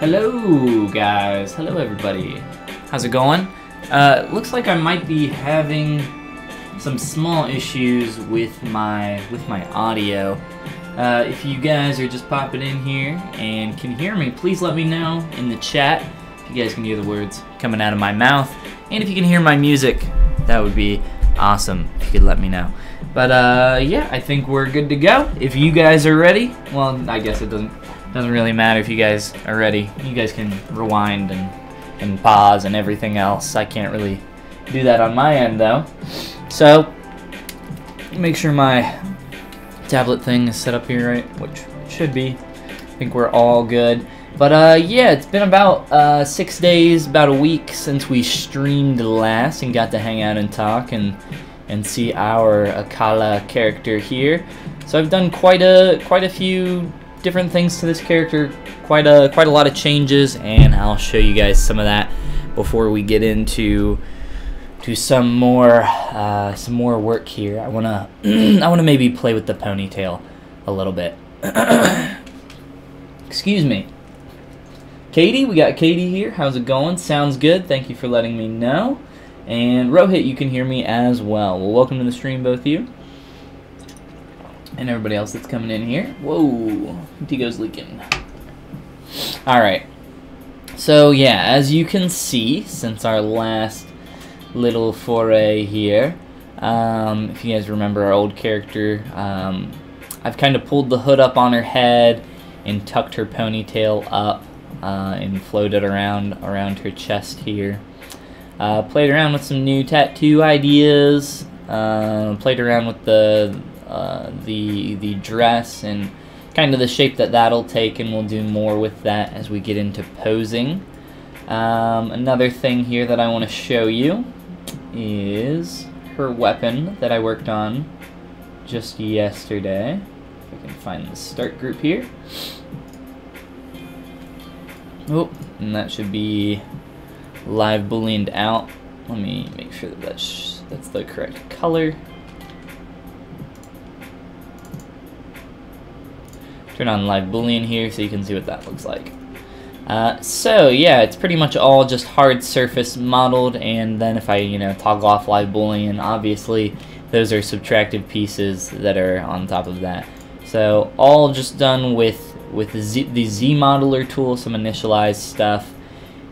Hello guys, hello everybody. How's it going? Looks like I might be having some small issues with my audio. If you guys are just popping in here and can hear me, please let me know in the chat if you guys can hear the words coming out of my mouth, and if you can hear my music, that would be awesome if you could let me know. But yeah, I think we're good to go. If you guys are ready, well, I guess it doesn't really matter if you guys are ready. You guys can rewind and pause and everything else. I can't really do that on my end though. So make sure my tablet thing is set up here right, which it should be. I think we're all good. But yeah, it's been about 6 days, about a week since we streamed last and got to hang out and talk and see our Akala character here. So I've done quite a few different things to this character, quite a lot of changes, and I'll show you guys some of that before we get into some more work here. I wanna maybe play with the ponytail a little bit. Excuse me. Katie, we got Katie here. How's it going? Sounds good. Thank you for letting me know. And Rohit, you can hear me as well. Well, welcome to the stream, both of you. And everybody else that's coming in here. Whoa, Tigo's leaking. Alright. So yeah, as you can see, since our last little foray here, if you guys remember our old character, I've kind of pulled the hood up on her head and tucked her ponytail up and floated around her chest here. Played around with some new tattoo ideas, played around with the dress and kind of the shape that'll take, and we'll do more with that as we get into posing. Another thing here that I want to show you is her weapon that I worked on just yesterday. If I can find the start group here. Oh, and that should be live booleaned out. Let me make sure that that's the correct color. Turn on live boolean here so you can see what that looks like. So yeah, it's pretty much all just hard surface modeled, and then if I toggle off live boolean, obviously those are subtractive pieces that are on top of that. So all just done with the Z modeler tool, some initialized stuff,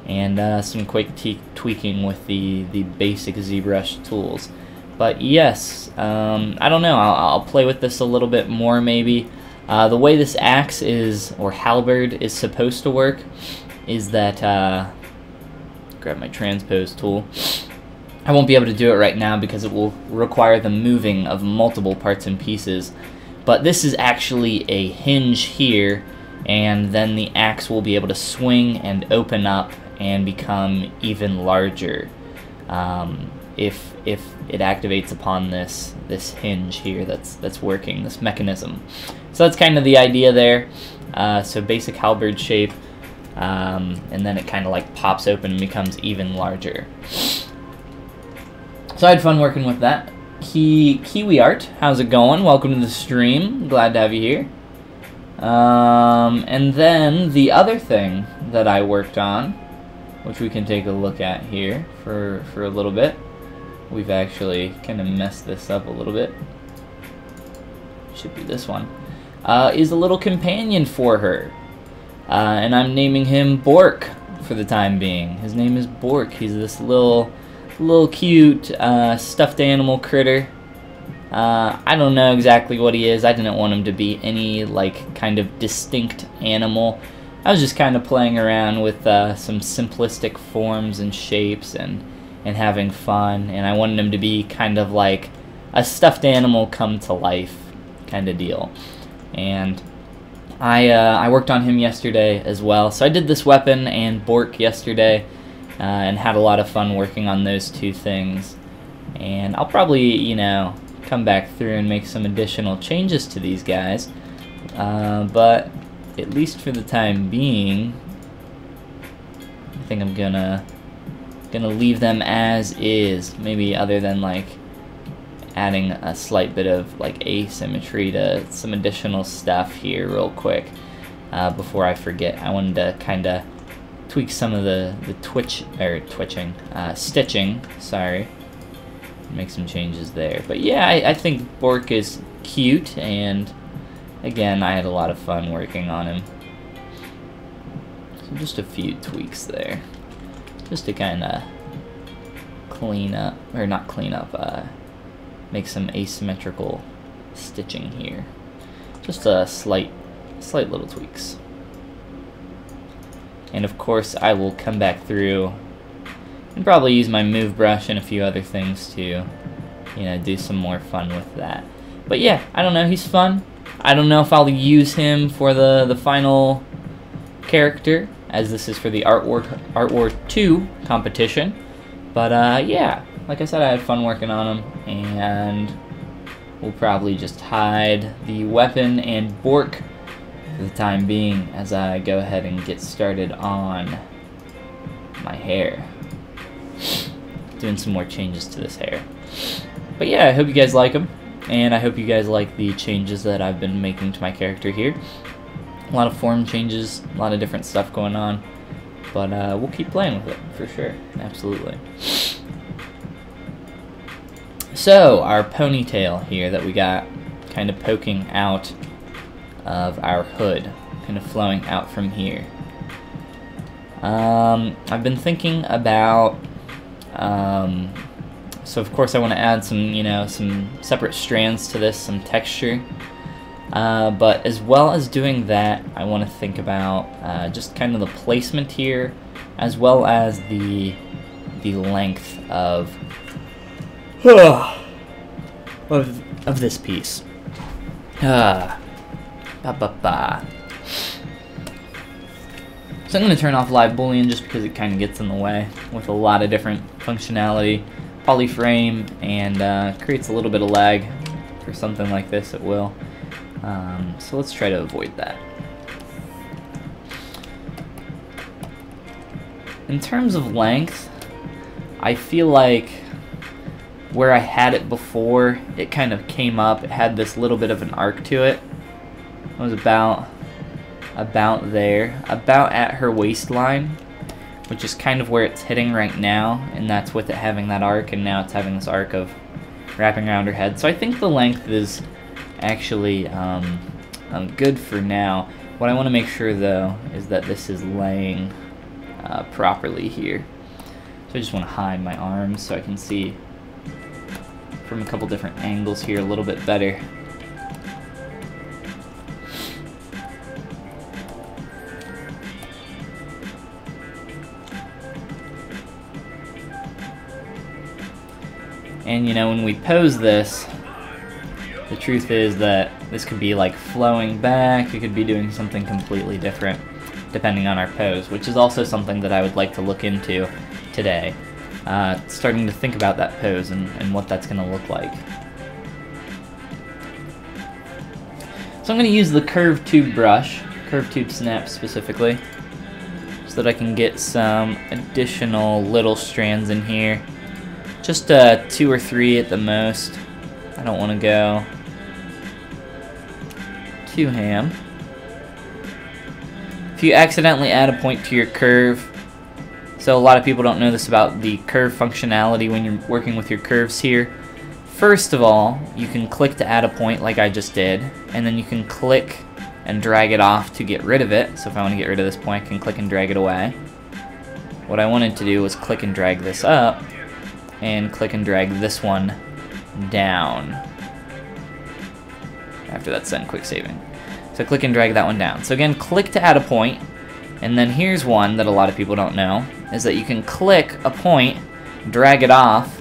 and some quick tweaking with the basic ZBrush tools. But yes, I don't know, I'll play with this a little bit more maybe. The way this axe or halberd is supposed to work is that, grab my transpose tool. I won't be able to do it right now because it will require the moving of multiple parts and pieces. But this is actually a hinge here, and then the axe will be able to swing and open up and become even larger if it activates upon this hinge here that's working, this mechanism. So that's kind of the idea there. So basic halberd shape, and then it kind of like pops open and becomes even larger. So I had fun working with that. Kiwi Art, how's it going? Welcome to the stream. Glad to have you here. And then the other thing that I worked on, which we can take a look at here for a little bit. We've actually kind of messed this up a little bit. Should be this one. Is a little companion for her. And I'm naming him Bork for the time being. His name is Bork. He's this little cute stuffed animal critter. I don't know exactly what he is. I didn't want him to be any kind of distinct animal. I was just kind of playing around with some simplistic forms and shapes and having fun, and I wanted him to be kind of like a stuffed animal come to life kind of deal. And I worked on him yesterday as well. So I did this weapon and Bork yesterday, and had a lot of fun working on those two things. And I'll probably, come back through and make some additional changes to these guys. But at least for the time being, I think I'm gonna leave them as is. Maybe other than adding a slight bit of asymmetry to some additional stuff here real quick before I forget. I wanted to kind of tweak some of the stitching, sorry. Make some changes there. But yeah, I think Bork is cute, and again, I had a lot of fun working on him. So just a few tweaks there. Just to kind of clean up, or not clean up, make some asymmetrical stitching here. Just a slight little tweaks. And of course, I will come back through and probably use my move brush and a few other things to, you know, do some more fun with that. But yeah, I don't know, he's fun. I don't know if I'll use him for the final character, as this is for the Art War 2 competition. But yeah, like I said, I had fun working on him, and we'll probably just hide the weapon and Bork for the time being as I go ahead and get started on my hair. Doing some more changes to this hair. But yeah, I hope you guys like them, and I hope you guys like the changes that I've been making to my character here. A lot of form changes, a lot of different stuff going on, but we'll keep playing with it for sure, absolutely. So, our ponytail here that we got kind of poking out of our hood, kind of flowing out from here. I've been thinking about, so of course I want to add some, you know, some separate strands to this, some texture. But as well as doing that, I want to think about just kind of the placement here, as well as the length of this piece. So I'm going to turn off live boolean just because it kind of gets in the way with a lot of different functionality. Polyframe, and creates a little bit of lag. For something like this, it will. So let's try to avoid that. In terms of length, I feel like where I had it before, it kind of came up. It had this little bit of an arc to it. It was about there, about at her waistline, which is kind of where it's hitting right now, and that's with it having that arc, and now it's having this arc of wrapping around her head. So I think the length is actually good for now. What I want to make sure though is that this is laying properly here. So I just want to hide my arms so I can see from a couple different angles here a little bit better. And you know, when we pose this, the truth is that this could be like flowing back, it could be doing something completely different depending on our pose, which is also something that I would like to look into today. Starting to think about that pose and what that's going to look like. So I'm going to use the curved tube brush, curved tube snap specifically, so that I can get some additional little strands in here. Just 2 or 3 at the most. I don't want to go too ham. If you accidentally add a point to your curve, so a lot of people don't know this about the curve functionality when you're working with your curves here. First of all, you can click to add a point like I just did, and then you can click and drag it off to get rid of it. So if I want to get rid of this point, I can click and drag it away. What I wanted to do was click and drag this up, and click and drag this one down. After that's done, quick saving. So click and drag that one down. So again, click to add a point, and then here's one that a lot of people don't know, is that you can click a point, drag it off,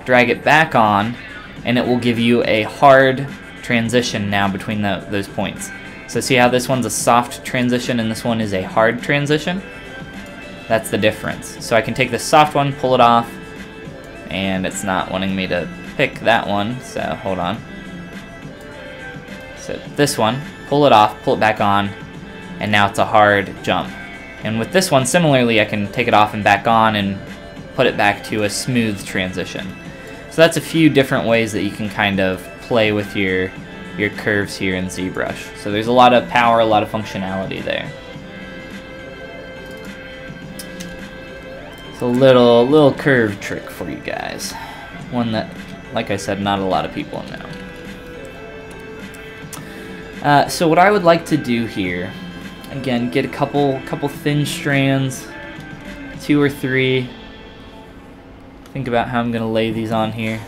drag it back on, and it will give you a hard transition now between those points. So see how this one's a soft transition and this one is a hard transition? That's the difference. So I can take the soft one, pull it off, and it's not wanting me to pick that one, so hold on. So this one, pull it off, pull it back on, and now it's a hard jump. And with this one, similarly, I can take it off and back on and put it back to a smooth transition. So that's a few different ways that you can kind of play with your curves here in ZBrush. So there's a lot of power, a lot of functionality there. It's a little curve trick for you guys. One that, like I said, not a lot of people know. So what I would like to do here, again, get a couple thin strands, 2 or 3. Think about how I'm gonna lay these on here.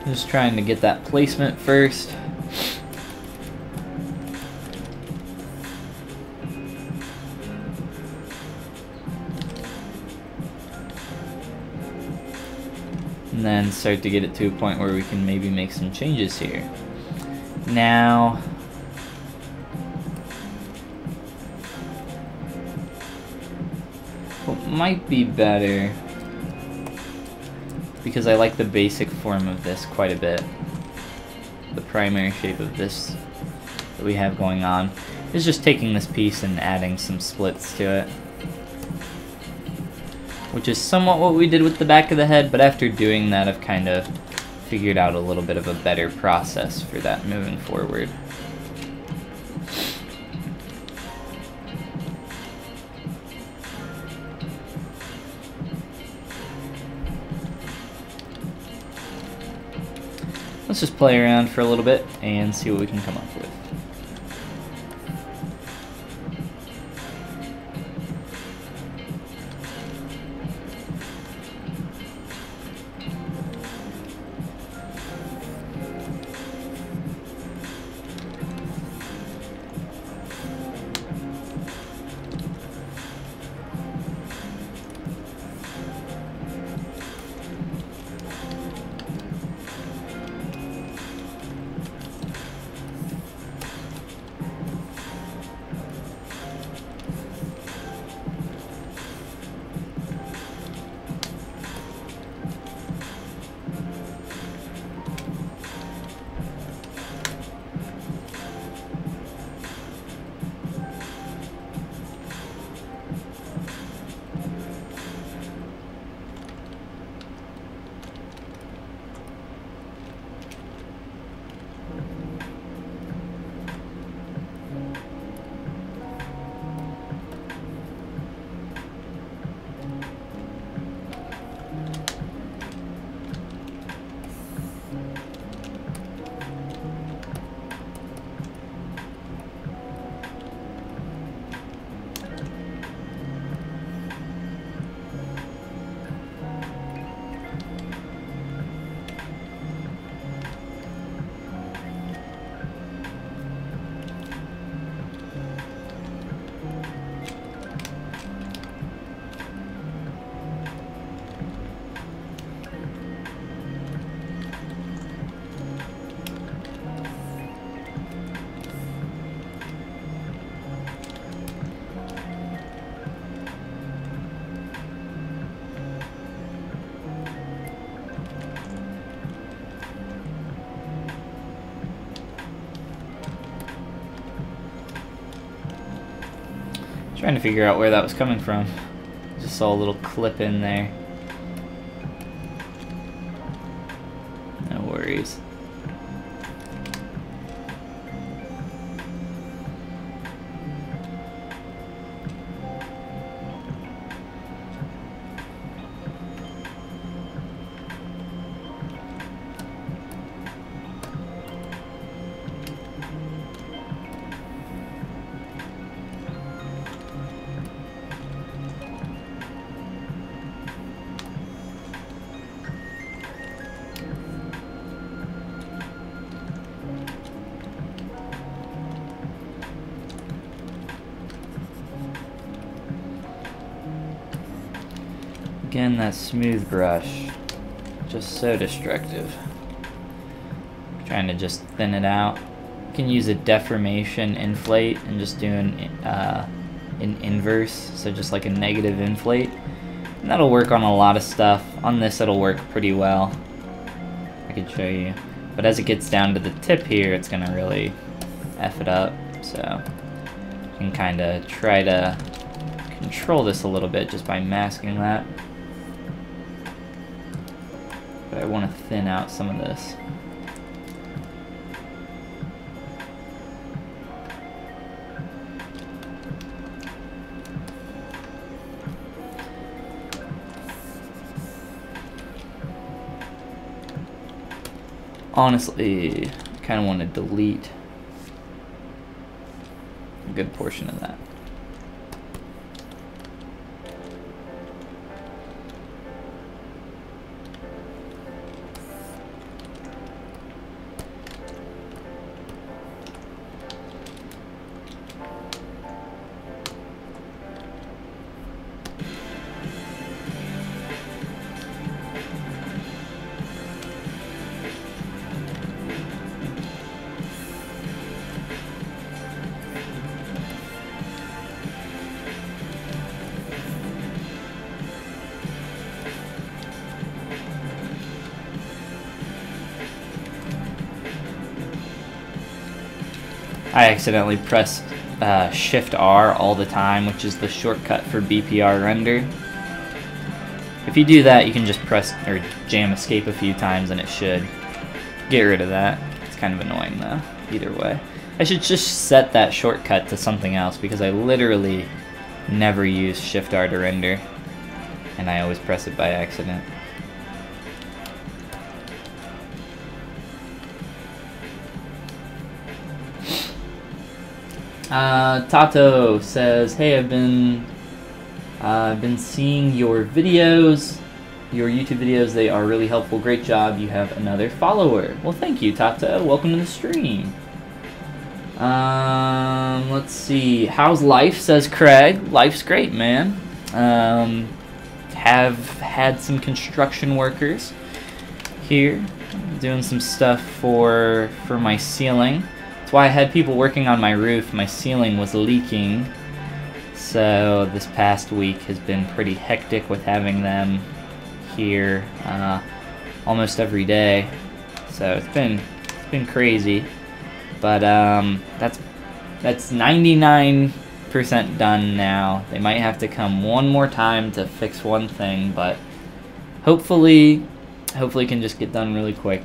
Just trying to get that placement first. And then start to get it to a point where we can maybe make some changes here. Now, what might be better, because I like the basic form of this quite a bit, the primary shape of this that we have going on, is just taking this piece and adding some splits to it. Which is somewhat what we did with the back of the head, but after doing that I've kind of figured out a little bit of a better process for that moving forward. Let's just play around for a little bit and see what we can come up with. Trying to figure out where that was coming from. Just saw a little clip in there. No worries. Again, that smooth brush, just so destructive. Trying to just thin it out. You can use a deformation inflate and just do an inverse, so just like a negative inflate. And that'll work on a lot of stuff. On this it'll work pretty well. I could show you. But as it gets down to the tip here, it's gonna really F it up. So you can kind of try to control this a little bit just by masking that. But I want to thin out some of this. Honestly, I kind of want to delete a good portion of that. I accidentally press Shift R all the time, which is the shortcut for BPR render. If you do that, you can just press or jam escape a few times and it should get rid of that. It's kind of annoying though, either way. I should just set that shortcut to something else because I literally never use Shift R to render and I always press it by accident. Tato says, "Hey, I've been seeing your videos, your YouTube videos. They are really helpful. Great job. You have another follower." Well, thank you, Tato. Welcome to the stream. Let's see. How's life? Says Craig. Life's great, man. Have had some construction workers here doing some stuff for my ceiling. Why I had people working on my roof. My ceiling was leaking, so this past week has been pretty hectic with having them here almost every day. So it's been crazy, but that's 99% done now. They might have to come one more time to fix one thing, but hopefully can just get done really quick.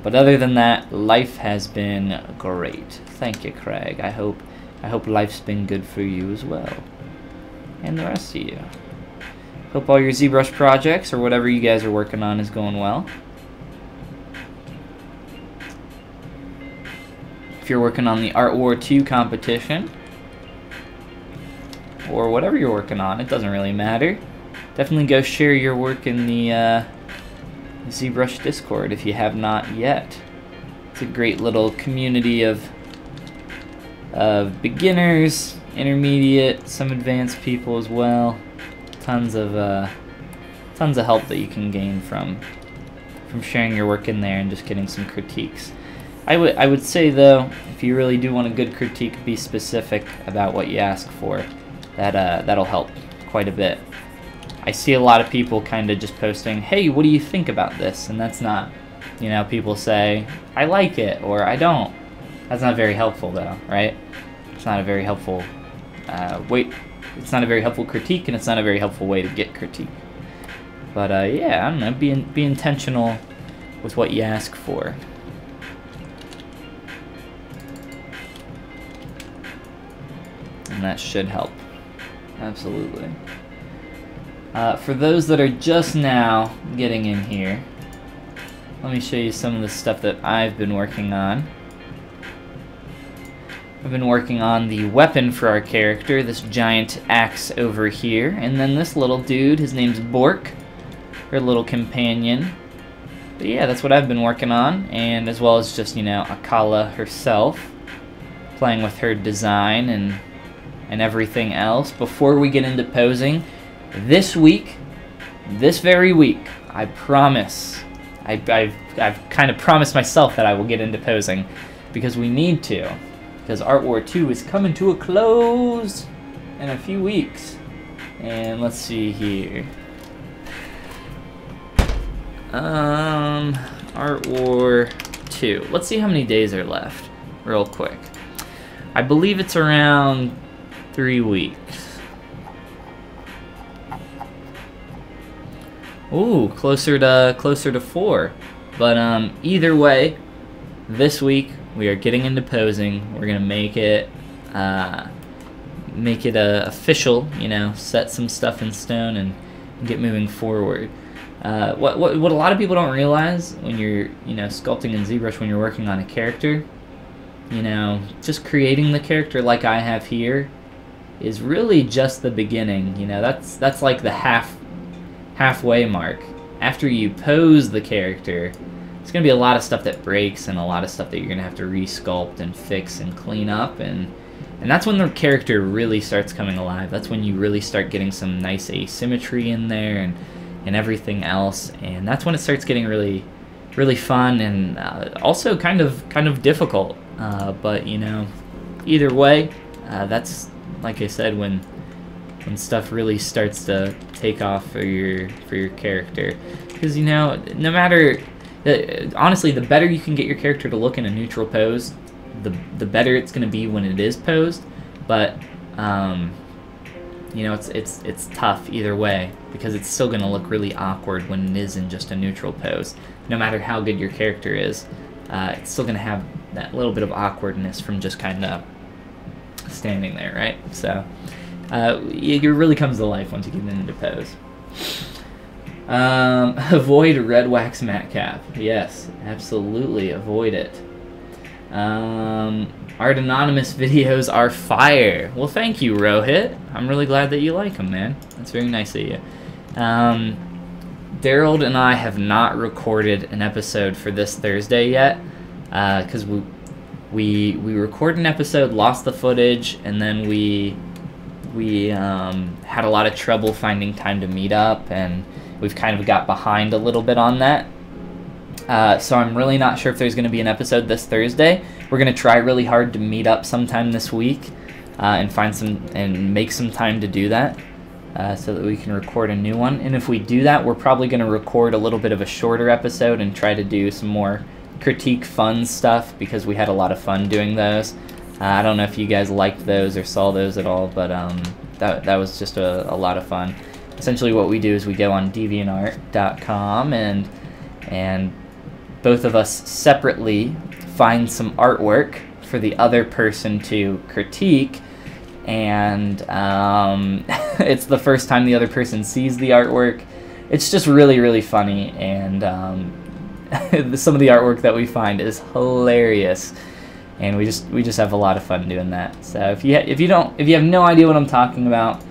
But other than that, life has been great. Thank you, Craig. I hope life's been good for you as well, and the rest of you. Hope all your ZBrush projects or whatever you guys are working on is going well. If you're working on the Art War 2 competition or whatever you're working on, it doesn't really matter. Definitely go share your work in the ZBrush Discord if you have not yet. It's a great little community of beginners, intermediate, some advanced people as well. Tons of help that you can gain from sharing your work in there and just getting some critiques. I would say though, if you really do want a good critique, be specific about what you ask for. That'll help quite a bit. I see a lot of people kind of just posting, "Hey, what do you think about this?" And that's not, you know, people say, "I like it," or "I don't." That's not very helpful though, right? It's not a very helpful it's not a very helpful critique, and it's not a very helpful way to get critique. But yeah, I don't know, be intentional with what you ask for. And that should help. Absolutely. For those that are just now getting in here, let me show you some of the stuff that I've been working on. I've been working on the weapon for our character, this giant axe over here, and then this little dude, his name's Bork, her little companion. But yeah, that's what I've been working on, and as well as just, you know, Akala herself, playing with her design and everything else. Before we get into posing, this week, this very week, I promise, I've kind of promised myself that I will get into posing, because we need to, because Art War 2 is coming to a close in a few weeks. And let's see here. Art War 2. Let's see how many days are left, real quick. I believe it's around 3 weeks. Ooh, closer to 4. But either way, this week we are getting into posing. We're gonna make it official, you know, set some stuff in stone and get moving forward. What a lot of people don't realize when you're, you know, sculpting in ZBrush, when you're working on a character, you know, just creating the character like I have here is really just the beginning. You know, that's like the halfway mark. After you pose the character, there's gonna be a lot of stuff that breaks and a lot of stuff that you're gonna have to resculpt and fix and clean up, and that's when the character really starts coming alive. That's when you really start getting some nice asymmetry in there and everything else, and that's when it starts getting really fun and also kind of difficult. But you know, either way, that's, like I said, when stuff really starts to take off for your character, because you know, no matter, honestly, the better you can get your character to look in a neutral pose, the better it's going to be when it is posed. But you know, it's tough either way, because it's still going to look really awkward when it is in just a neutral pose. No matter how good your character is, it's still going to have that little bit of awkwardness from just kind of standing there, right? So it really comes to life once you get into pose. Avoid red wax matte cap. Yes, absolutely avoid it. Art Anonymous videos are fire. Well, thank you, Rohit. I'm really glad that you like them, man. That's very nice of you. Daryl and I have not recorded an episode for this Thursday yet, because we recorded an episode, lost the footage, and then we had a lot of trouble finding time to meet up, and we've kind of got behind a little bit on that. So I'm really not sure if there's going to be an episode this Thursday. We're going to try really hard to meet up sometime this week and make some time to do that, so that we can record a new one. And if we do that, we're probably going to record a little bit of a shorter episode and try to do some more critique fun stuff, because we had a lot of fun doing those. I don't know if you guys liked those or saw those at all, but that was just a lot of fun. Essentially what we do is we go on deviantart.com and both of us separately find some artwork for the other person to critique, and it's the first time the other person sees the artwork. It's just really funny, and some of the artwork that we find is hilarious, and we just have a lot of fun doing that. So if you have no idea what I'm talking about,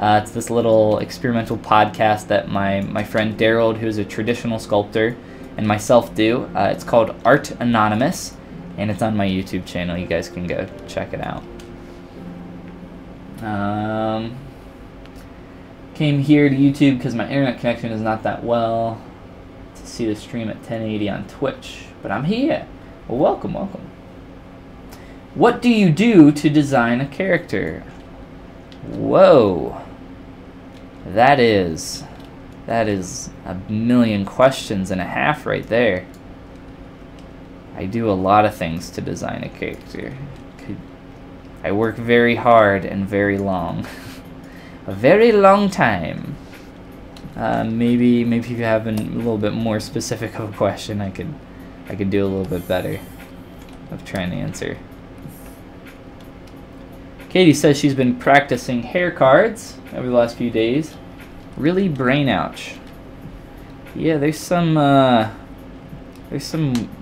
it's this little experimental podcast that my friend Daryl, who's a traditional sculptor, and myself do. It's called Art Anonymous, and it's on my YouTube channel. You guys can go check it out. Came here to YouTube because my internet connection is not that well to see the stream at 1080 on Twitch, but I'm here. Well, welcome. What do you do to design a character? Whoa. That is a million questions and a half right there. I do a lot of things to design a character. I work very hard and very long. A very long time. Maybe if you have a little bit more specific of a question, I could do a little bit better of trying to answer. Katie says she's been practicing hair cards over the last few days. Really brain ouch. Yeah, there's some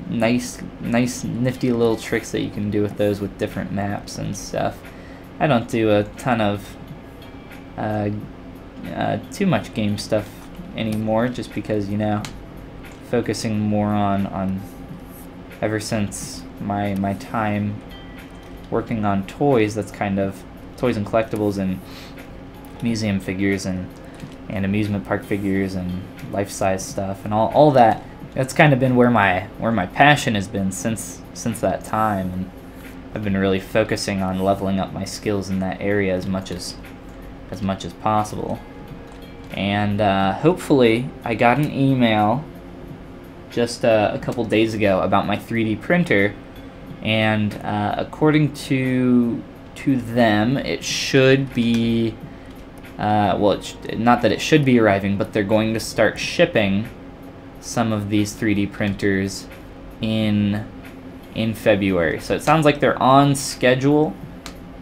nice nifty little tricks that you can do with those with different maps and stuff. I don't do a ton of too much game stuff anymore, just because, you know, focusing more on ever since my time working on toys, that's kind of toys and collectibles and museum figures and and amusement park figures and life-size stuff and all that. That's kind of been where my passion has been since that time, and I've been really focusing on leveling up my skills in that area as much as possible. And hopefully I got an email just a couple days ago about my 3D printer, and according to them, it should be well, not that it should be arriving, but they're going to start shipping some of these 3D printers in February. So it sounds like they're on schedule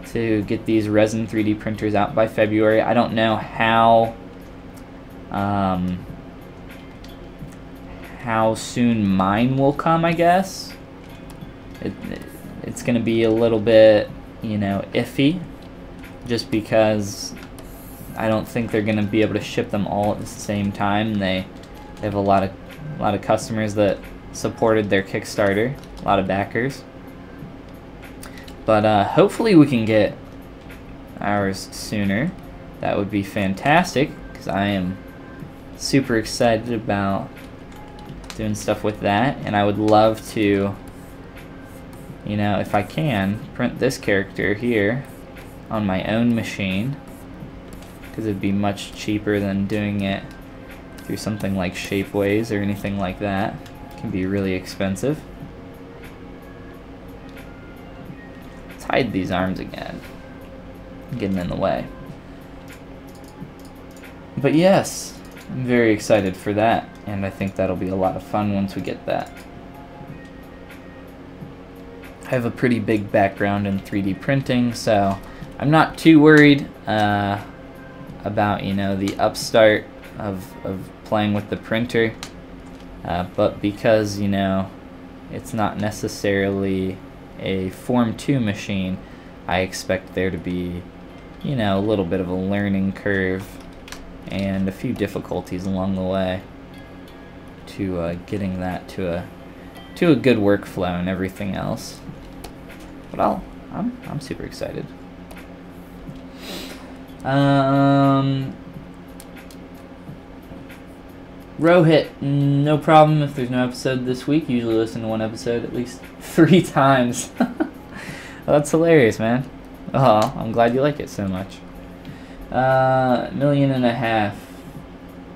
to get these resin 3D printers out by February. I don't know how soon mine will come, I guess. It's going to be a little bit, you know, iffy, just because I don't think they're going to be able to ship them all at the same time. They have a lot of customers that supported their Kickstarter, a lot of backers. But hopefully we can get ours sooner. That would be fantastic, because I am super excited about doing stuff with that, and I would love to, you know, if I can, print this character here on my own machine, because it'd be much cheaper than doing it through something like Shapeways or anything like that. It can be really expensive. Let's hide these arms again. Getting in the way. But yes, I'm very excited for that, and I think that'll be a lot of fun once we get that. I have a pretty big background in 3D printing, so I'm not too worried about, you know, the upstart of playing with the printer, but because, you know, it's not necessarily a Form 2 machine, I expect there to be, you know, a little bit of a learning curve and a few difficulties along the way to getting that to a good workflow and everything else. But I'm super excited. Rohit, no problem if there's no episode this week. Usually listen to one episode at least 3 times. Well, that's hilarious, man. Oh, I'm glad you like it so much. $1.5 million. $1.5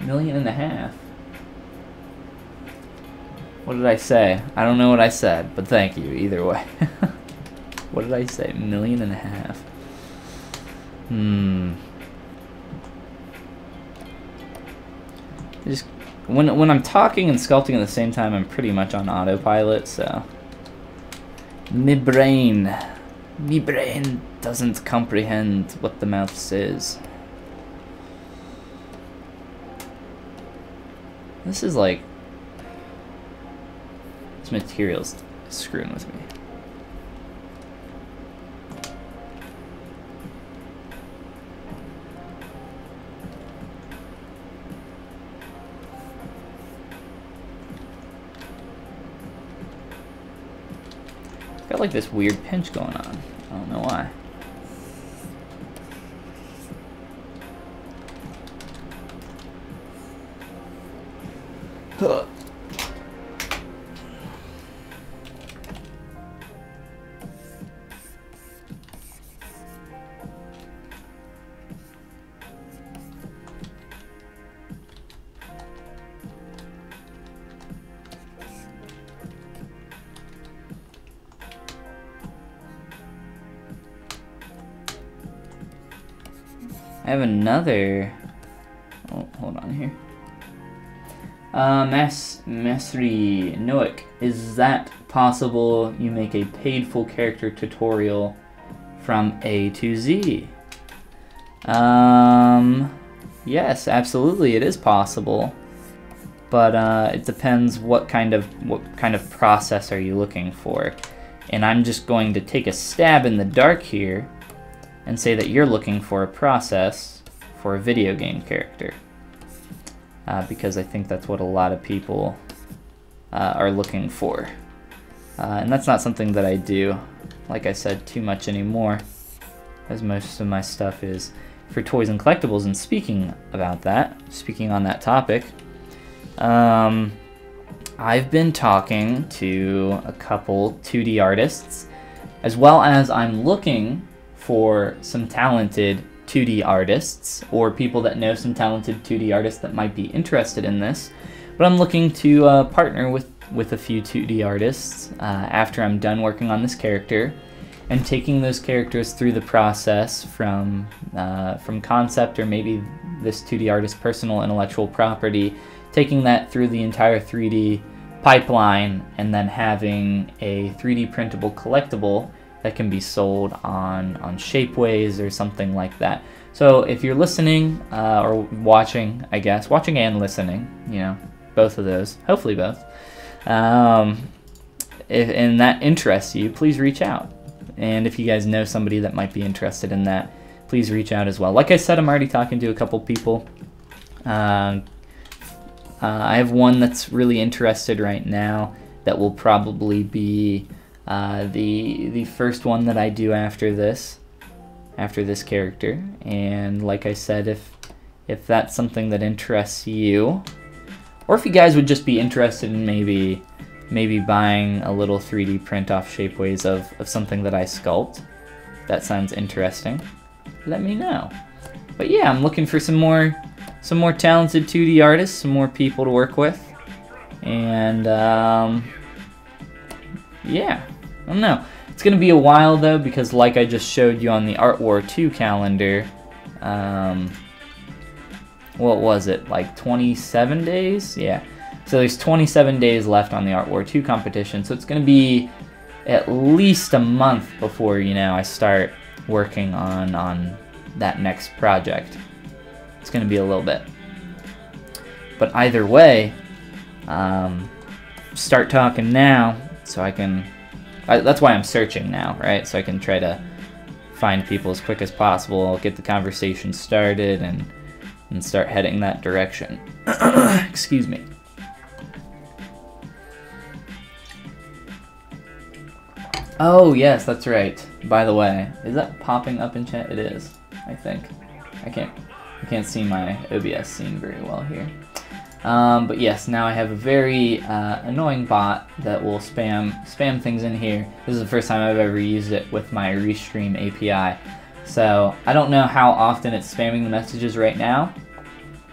million? What did I say? I don't know what I said, but thank you either way. What did I say? $1.5 million. Just when I'm talking and sculpting at the same time, I'm pretty much on autopilot, so me brain doesn't comprehend what the mouth says. This is like, this material's screwing with me. Got like this weird pinch going on. I don't know why. Huh. I have another. Oh, hold on here. Masri Noik, is that possible? You make a paid full character tutorial from A to Z. Yes, absolutely, it is possible. But it depends what kind of process are you looking for. And I'm just going to take a stab in the dark here and say that you're looking for a process for a video game character. Because I think that's what a lot of people are looking for. And that's not something that I do, like I said, too much anymore, as most of my stuff is for toys and collectibles. And speaking on that topic, I've been talking to a couple 2D artists, as well as I'm looking for some talented 2D artists, or people that know some talented 2D artists that might be interested in this. But I'm looking to partner with a few 2D artists after I'm done working on this character, and taking those characters through the process from concept, or maybe this 2D artist's personal intellectual property, taking that through the entire 3D pipeline, and then having a 3D printable collectible that can be sold on Shapeways or something like that. So if you're listening or watching, I guess, watching and listening, you know, both of those, hopefully both, and that interests you, please reach out. And if you guys know somebody that might be interested in that, please reach out as well. Like I said, I'm already talking to a couple people. I have one that's really interested right now that will probably be the first one that I do after this character. And like I said, if that's something that interests you, or if you guys would just be interested in maybe buying a little 3D print off Shapeways of something that I sculpt, that sounds interesting, let me know. But yeah, I'm looking for some more talented 2D artists, some more people to work with, and yeah, I don't know. It's gonna be a while though, because like I just showed you on the Art War 2 calendar, what was it, like 27 days? Yeah. So there's 27 days left on the Art War 2 competition, so it's going to be at least a month before, you know, I start working on that next project. It's going to be a little bit. But either way, start talking now, so I can... that's why I'm searching now, right? So I can try to find people as quick as possible, get the conversation started, and start heading that direction. Excuse me. Oh yes, that's right. By the way, is that popping up in chat? It is, I think. I can't see my OBS scene very well here. But yes, now I have a very annoying bot that will spam things in here. This is the first time I've ever used it with my Restream API. So I don't know how often it's spamming the messages right now,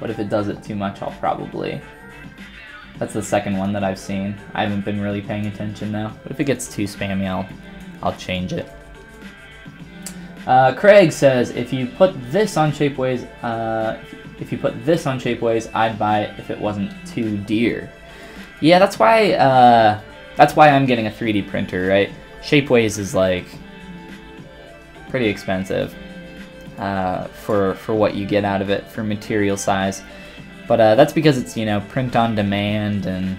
but if it does it too much, I'll probably... That's the second one that I've seen. I haven't been really paying attention now, but if it gets too spammy, I'll change it. Craig says, if you put this on Shapeways, I'd buy it if it wasn't too dear. Yeah, that's why I'm getting a 3D printer, right? Shapeways is like pretty expensive for what you get out of it for material size. But that's because it's, you know, print on demand, and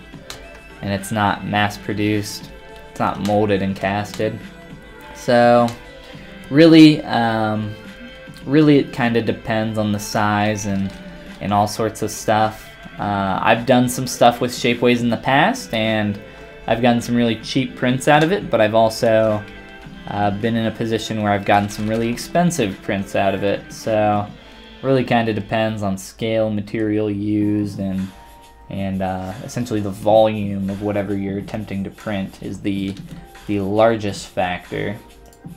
it's not mass produced. It's not molded and casted. So really it kind of depends on the size and all sorts of stuff. I've done some stuff with Shapeways in the past, and I've gotten some really cheap prints out of it, but I've also been in a position where I've gotten some really expensive prints out of it. So really kind of depends on scale, material used, and essentially the volume of whatever you're attempting to print is the largest factor.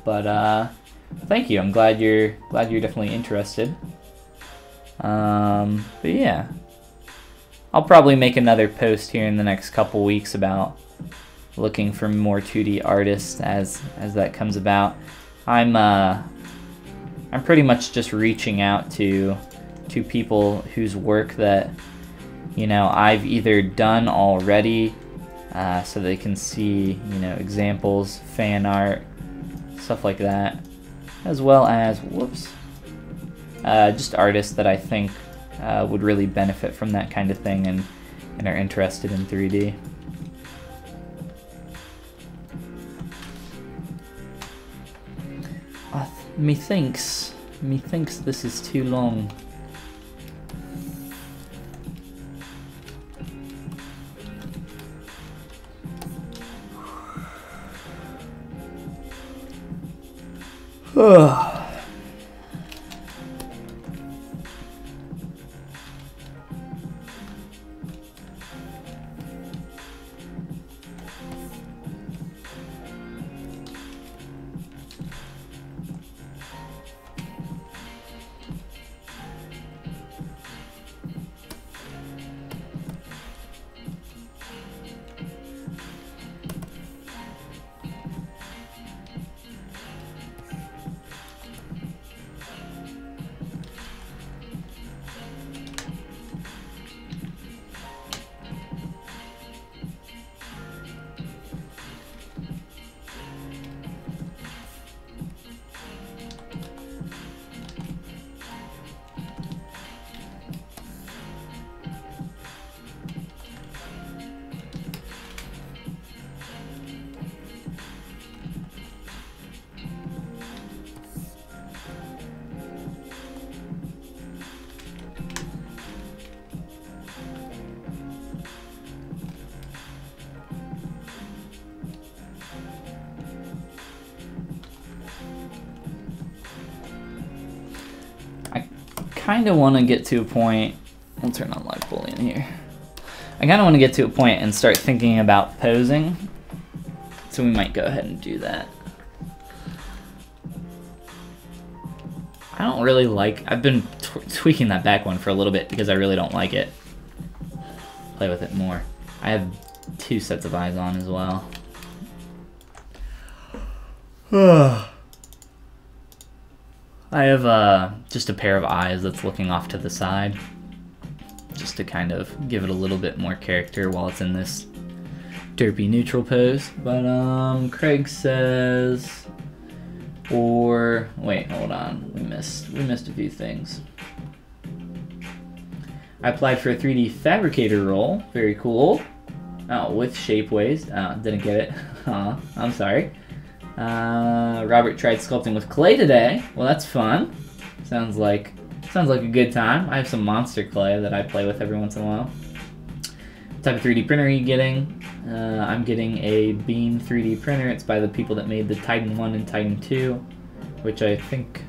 But thank you. I'm glad you're definitely interested. But yeah, I'll probably make another post here in the next couple weeks about looking for more 2D artists as that comes about. I'm pretty much just reaching out to people whose work that, you know, I've either done already, so they can see, you know, examples, fan art, stuff like that, as well as, just artists that I think would really benefit from that kind of thing and are interested in 3D. Methinks this is too long. kind of want to get to a point. We'll turn on live Boolean here. I kind of want to get to a point and start thinking about posing. So we might go ahead and do that. I don't really like, I've been tweaking that back one for a little bit because I really don't like it. Play with it more. I have 2 sets of eyes on as well. I have just a pair of eyes that's looking off to the side, just to kind of give it a little bit more character while it's in this derpy neutral pose. But Craig says, or wait, hold on, we missed a few things. I applied for a 3D fabricator role. Very cool. Oh, with Shapeways. Oh, didn't get it. I'm sorry. Robert tried sculpting with clay today. Well, that's fun. Sounds like a good time. I have some monster clay that I play with every once in a while. What type of 3D printer are you getting? I'm getting a Beam 3D printer. It's by the people that made the Titan 1 and Titan 2, which I think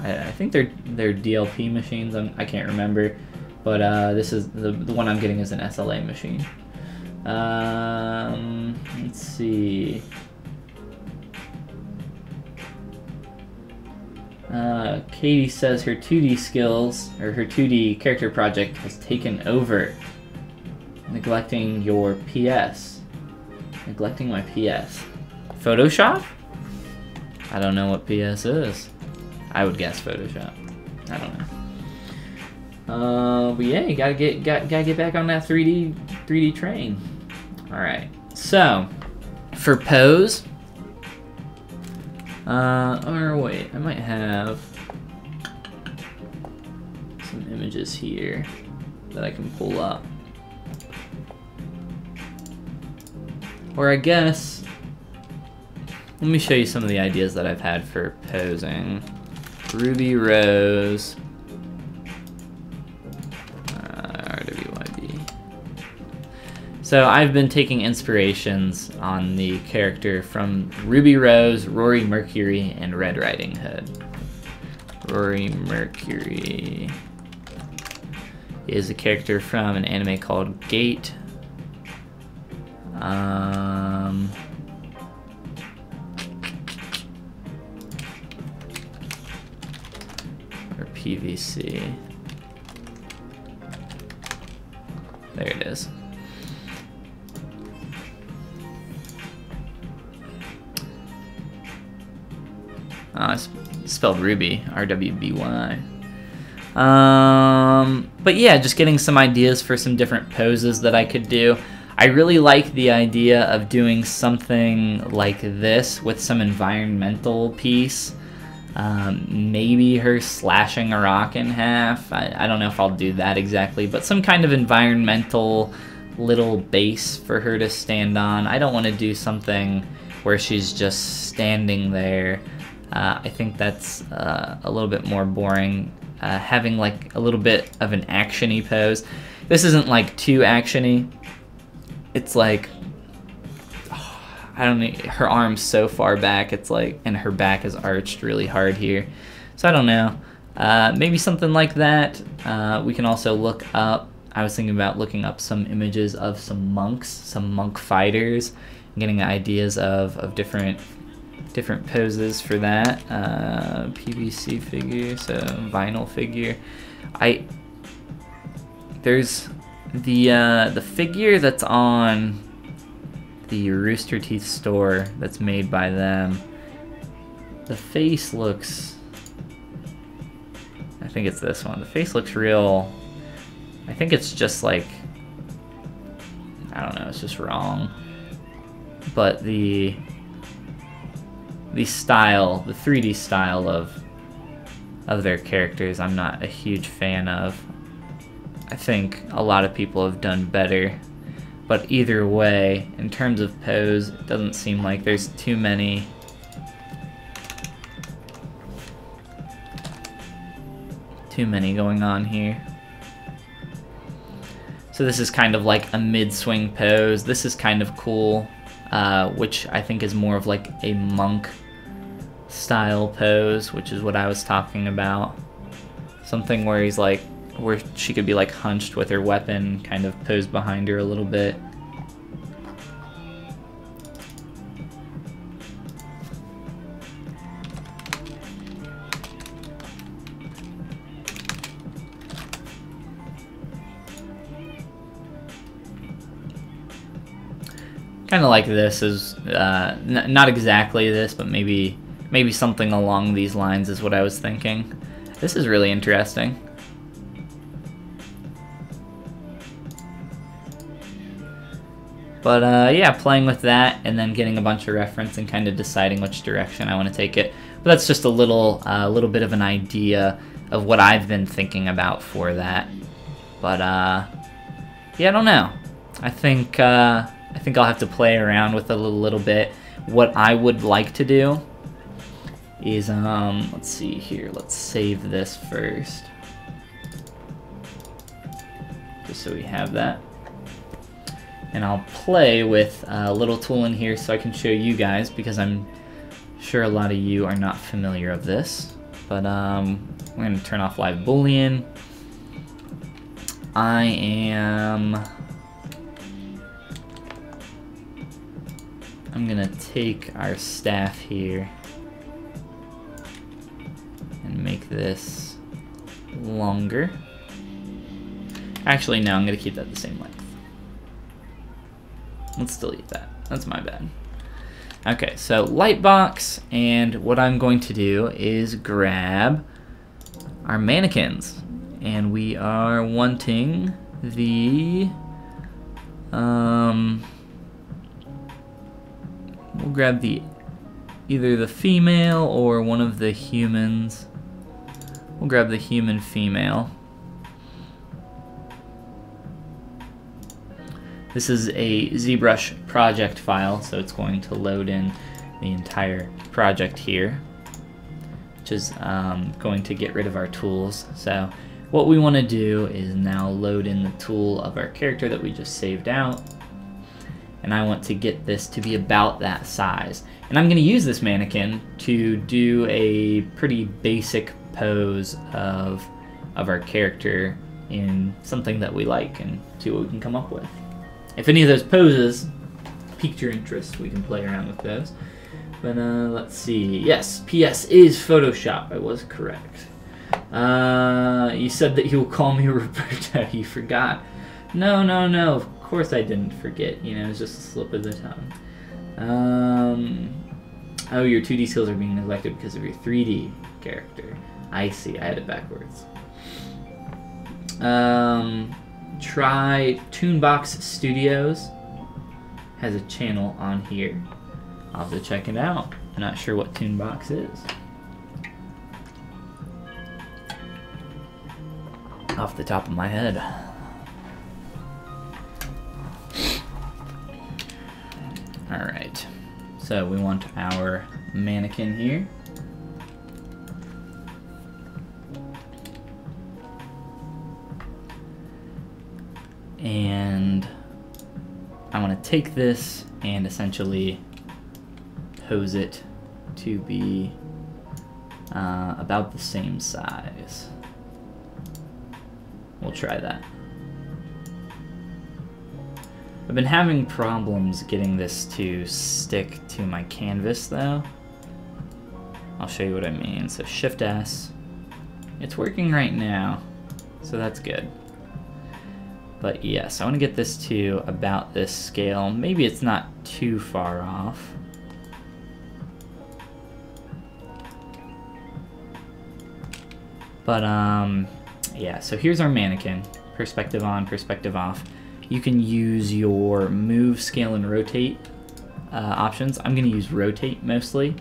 they're DLP machines. I can't remember, but this is the one I'm getting is an SLA machine. Let's see. Katie says her 2D skills, or her 2D character project has taken over. Neglecting your PS. Neglecting my PS. Photoshop? I don't know what PS is. I would guess Photoshop. I don't know. But yeah, you gotta get back on that 3D train. All right. So, for pose. Or wait, I might have some images here that I can pull up. Or I guess, let me show you some of the ideas that I've had for posing. Ruby Rose, RWYB. So I've been taking inspirations on the character from Ruby Rose, Rory Mercury, and Red Riding Hood. Rory Mercury is a character from an anime called Gate. Or PVC. There it is. It's spelled Ruby, R-W-B-Y. But yeah, just getting some ideas for some different poses that I could do. I really like the idea of doing something like this with some environmental piece. Maybe her slashing a rock in half. I don't know if I'll do that exactly, but some kind of environmental little base for her to stand on. I don't want to do something where she's just standing there. I think that's a little bit more boring. Having like a little bit of an action-y pose. This isn't like too action-y. It's like, I don't know, her arm's so far back, it's like, and her back is arched really hard here. So I don't know, maybe something like that. We can also look up, I was thinking about looking up some images of some monks, some monk fighters, getting ideas of different poses for that. PVC figure, so vinyl figure. There's the figure that's on the Rooster Teeth store that's made by them. The face looks, I think it's this one. The face looks real, I think it's just like, I don't know, it's just wrong. But the style, the 3D style of their characters, I'm not a huge fan of. I think a lot of people have done better, but either way, in terms of pose, it doesn't seem like there's too many going on here. So this is kind of like a mid-swing pose. This is kind of cool, which I think is more of like a monk style pose, which is what I was talking about. Something where he's like, where she could be like hunched with her weapon kind of posed behind her a little bit. Kind of like this is not exactly this, but maybe something along these lines is what I was thinking. This is really interesting. But yeah, playing with that and then getting a bunch of reference and kind of deciding which direction I want to take it. But that's just a little bit of an idea of what I've been thinking about for that. But yeah, I don't know. I think I'll have to play around with it a little bit. What I would like to do is, let's see here, let's save this first. Just so we have that. And I'll play with a little tool in here so I can show you guys, because I'm sure a lot of you are not familiar of this. But we're going to turn off live boolean. I'm gonna take our staff here and make this longer. Actually, no, I'm gonna keep that the same length. Let's delete that. That's my bad. Okay, so lightbox, and what I'm going to do is grab our mannequins, and we are wanting the we'll grab either the female or one of the humans. We'll grab the human female. This is a ZBrush project file, so it's going to load in the entire project here, which is going to get rid of our tools. So what we want to do is now load in the tool of our character that we just saved out. And I want to get this to be about that size. And I'm going to use this mannequin to do a pretty basic pose of our character in something that we like and see what we can come up with. If any of those poses piqued your interest, we can play around with those. But let's see. Yes, PS is Photoshop. I was correct. You said that you will call me Roberto. You forgot. No. Of course I didn't forget. You know, it's just a slip of the tongue. Oh, your 2D skills are being neglected because of your 3D character. I see. I had it backwards. Try Toonbox Studios. Has a channel on here. I'll have to check it out. I'm not sure what Toonbox is. Off the top of my head. Alright, so we want our mannequin here. And I want to take this and essentially pose it to be about the same size. We'll try that. I've been having problems getting this to stick to my canvas though. I'll show you what I mean. So Shift S. It's working right now, so that's good. But yes, I want to get this to about this scale. Maybe it's not too far off. But yeah, so here's our mannequin. Perspective on, perspective off. You can use your move, scale, and rotate options. I'm going to use rotate mostly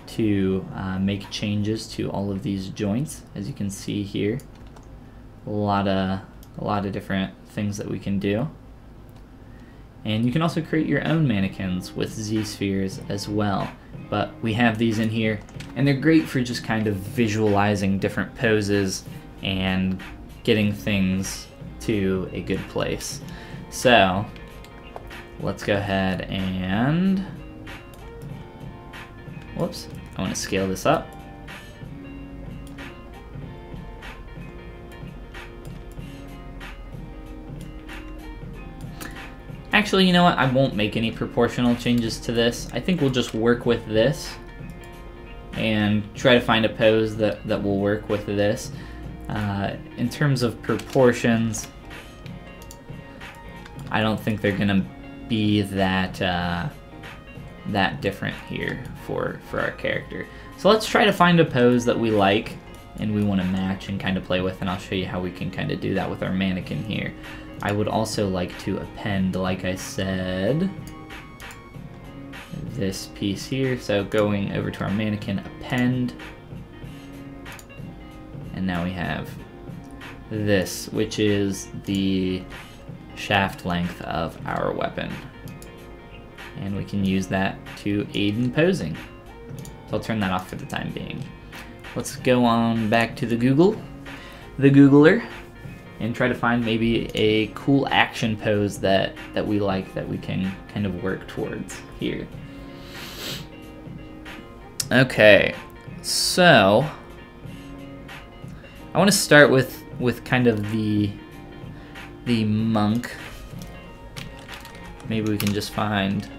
to make changes to all of these joints. As you can see here, a lot of different things that we can do. And you can also create your own mannequins with Z-spheres as well. But we have these in here, and they're great for just kind of visualizing different poses and getting things to a good place. So let's go ahead and, whoops, I want to scale this up. Actually, you know what? I won't make any proportional changes to this. I think we'll just work with this and try to find a pose that will work with this. In terms of proportions, I don't think they're gonna be that different here for our character. So let's try to find a pose that we like and we want to match and kind of play with, and I'll show you how we can kind of do that with our mannequin here. I would also like to append, like I said, this piece here. So going over to our mannequin, append, and now we have this, which is the shaft length of our weapon. And we can use that to aid in posing. So I'll turn that off for the time being. Let's go on back to the Googler, and try to find maybe a cool action pose that we like, that we can kind of work towards here. Okay, so I want to start with kind of the monk. Maybe we can just find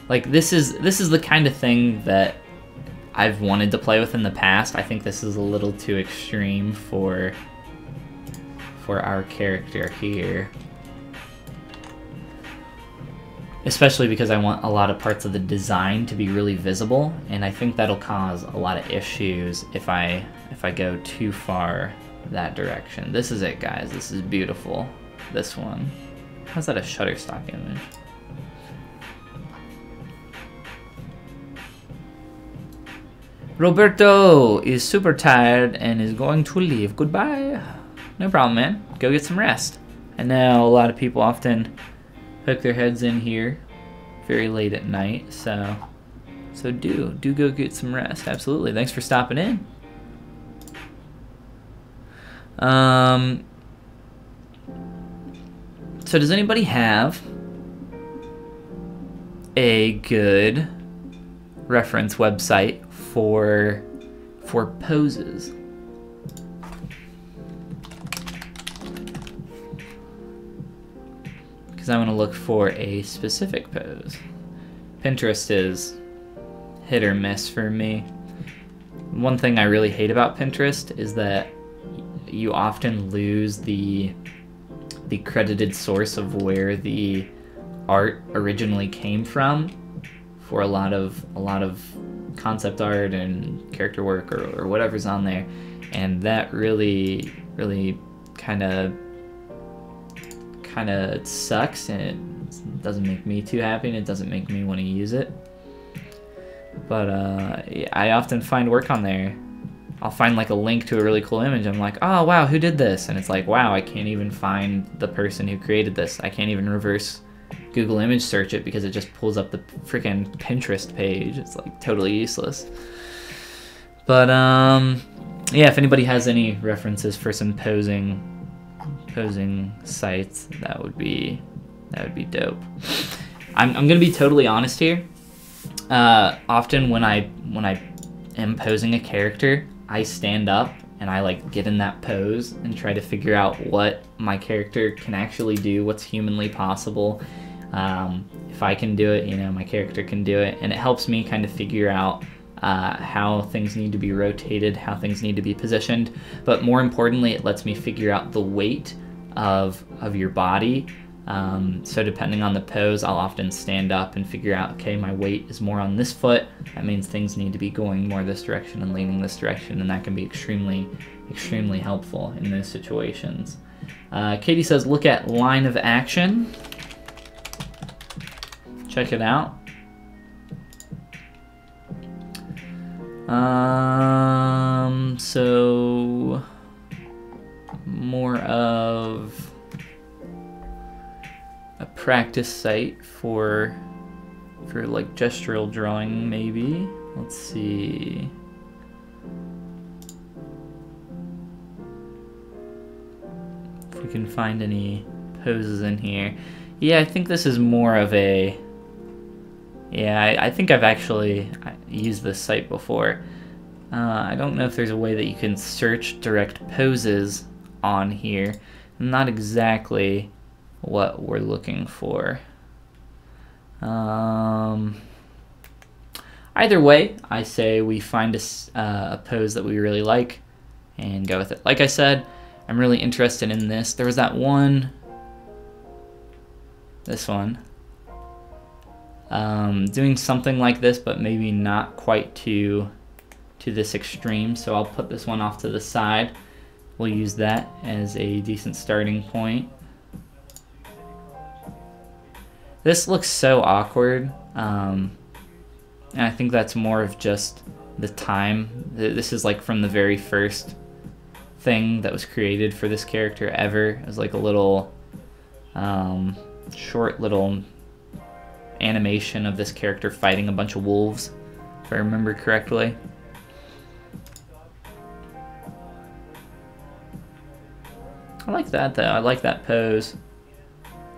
like this is the kind of thing that I've wanted to play with in the past. I think this is a little too extreme for our character here. Especially because I want a lot of parts of the design to be really visible, and I think that'll cause a lot of issues if I go too far that direction. This is it, guys. This is beautiful. This one. How's that a Shutterstock image? Roberto is super tired and is going to leave. Goodbye. No problem, man. Go get some rest. I know a lot of people often hook their heads in here very late at night, so do go get some rest. Absolutely. Thanks for stopping in. So does anybody have a good reference website for poses? Because I want to look for a specific pose. Pinterest is hit or miss for me. One thing I really hate about Pinterest is that you often lose the credited source of where the art originally came from for a lot of concept art and character work or whatever's on there, and that really kind of sucks, and it doesn't make me too happy, and it doesn't make me want to use it. But I often find work on there. I'll find like a link to a really cool image. I'm like, oh wow, who did this? And it's like, wow, I can't even find the person who created this. I can't even reverse Google image search it because it just pulls up the freaking Pinterest page. It's like totally useless. But yeah, if anybody has any references for some posing sites, that would be dope. I'm gonna be totally honest here. Often when I am posing a character, I stand up and I like get in that pose and try to figure out what my character can actually do, what's humanly possible. If I can do it, you know, my character can do it, and it helps me kind of figure out how things need to be rotated, how things need to be positioned, but more importantly, it lets me figure out the weight of your body. So depending on the pose, I'll often stand up and figure out, okay, my weight is more on this foot. That means things need to be going more this direction and leaning this direction, and that can be extremely helpful in those situations. Katie says, look at line of action. Check it out. So more of a practice site for like gestural drawing, maybe. Let's see. If we can find any poses in here. Yeah, I think this is more of a... Yeah, I think I've actually used this site before. I don't know if there's a way that you can search direct poses on here. Not exactly what we're looking for. Either way, I say we find a pose that we really like and go with it. Like I said, I'm really interested in this. There was that one, this one, doing something like this, but maybe not quite to this extreme. So I'll put this one off to the side. We'll use that as a decent starting point. This looks so awkward, and I think that's more of just the time. This is like from the very first thing that was created for this character ever. It was like a little short little animation of this character fighting a bunch of wolves, if I remember correctly. I like that though. I like that pose.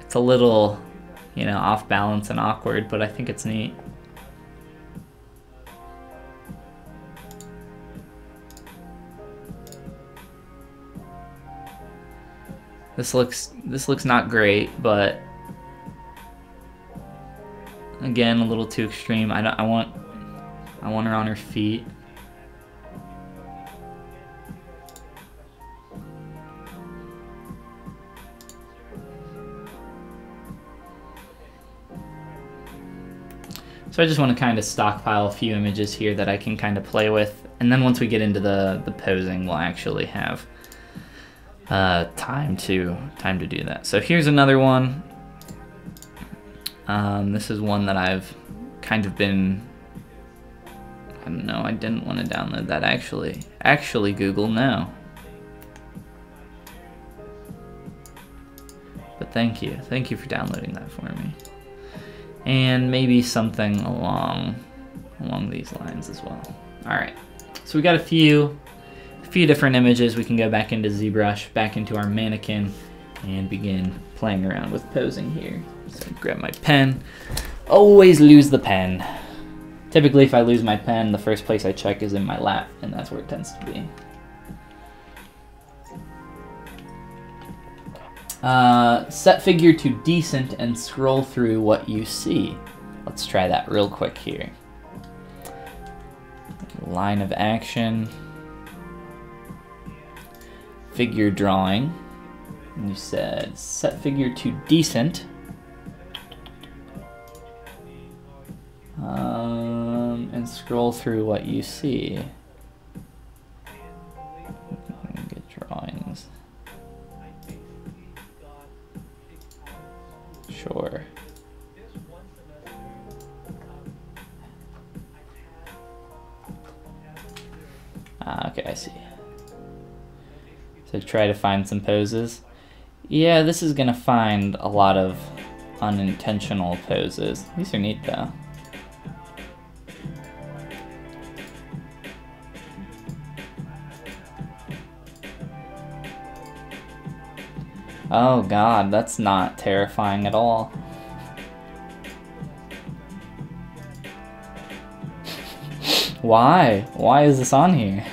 It's a little, you know, off balance and awkward, but I think it's neat. This looks not great, but again, a little too extreme. I want her on her feet. So I just want to kind of stockpile a few images here that I can kind of play with, and then once we get into the posing, we'll actually have time to do that. So here's another one. This is one that I've kind of been, I don't know, I didn't want to download that actually Google, no. But thank you for downloading that for me. And maybe something along these lines as well. All right, so we got a few different images. We can go back into ZBrush, back into our mannequin, and begin playing around with posing here. So grab my pen. Always lose the pen. Typically, if I lose my pen, the first place I check is in my lap, and that's where it tends to be. Set figure to decent and scroll through what you see. Let's try that real quick here. Line of action. Figure drawing. And you said set figure to decent. And scroll through what you see. Get drawings. Sure. Okay, I see. So try to find some poses. Yeah, this is gonna find a lot of unintentional poses. These are neat though. Oh god, that's not terrifying at all. Why? Why is this on here?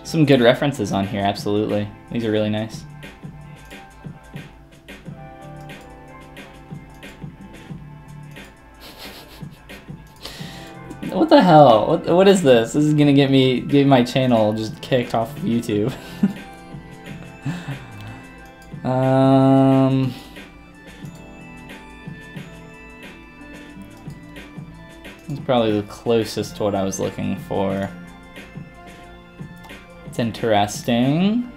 Some good references on here, absolutely. These are really nice. What the hell? What is this? This is gonna get my channel just kicked off of YouTube. That's probably the closest to what I was looking for. It's interesting.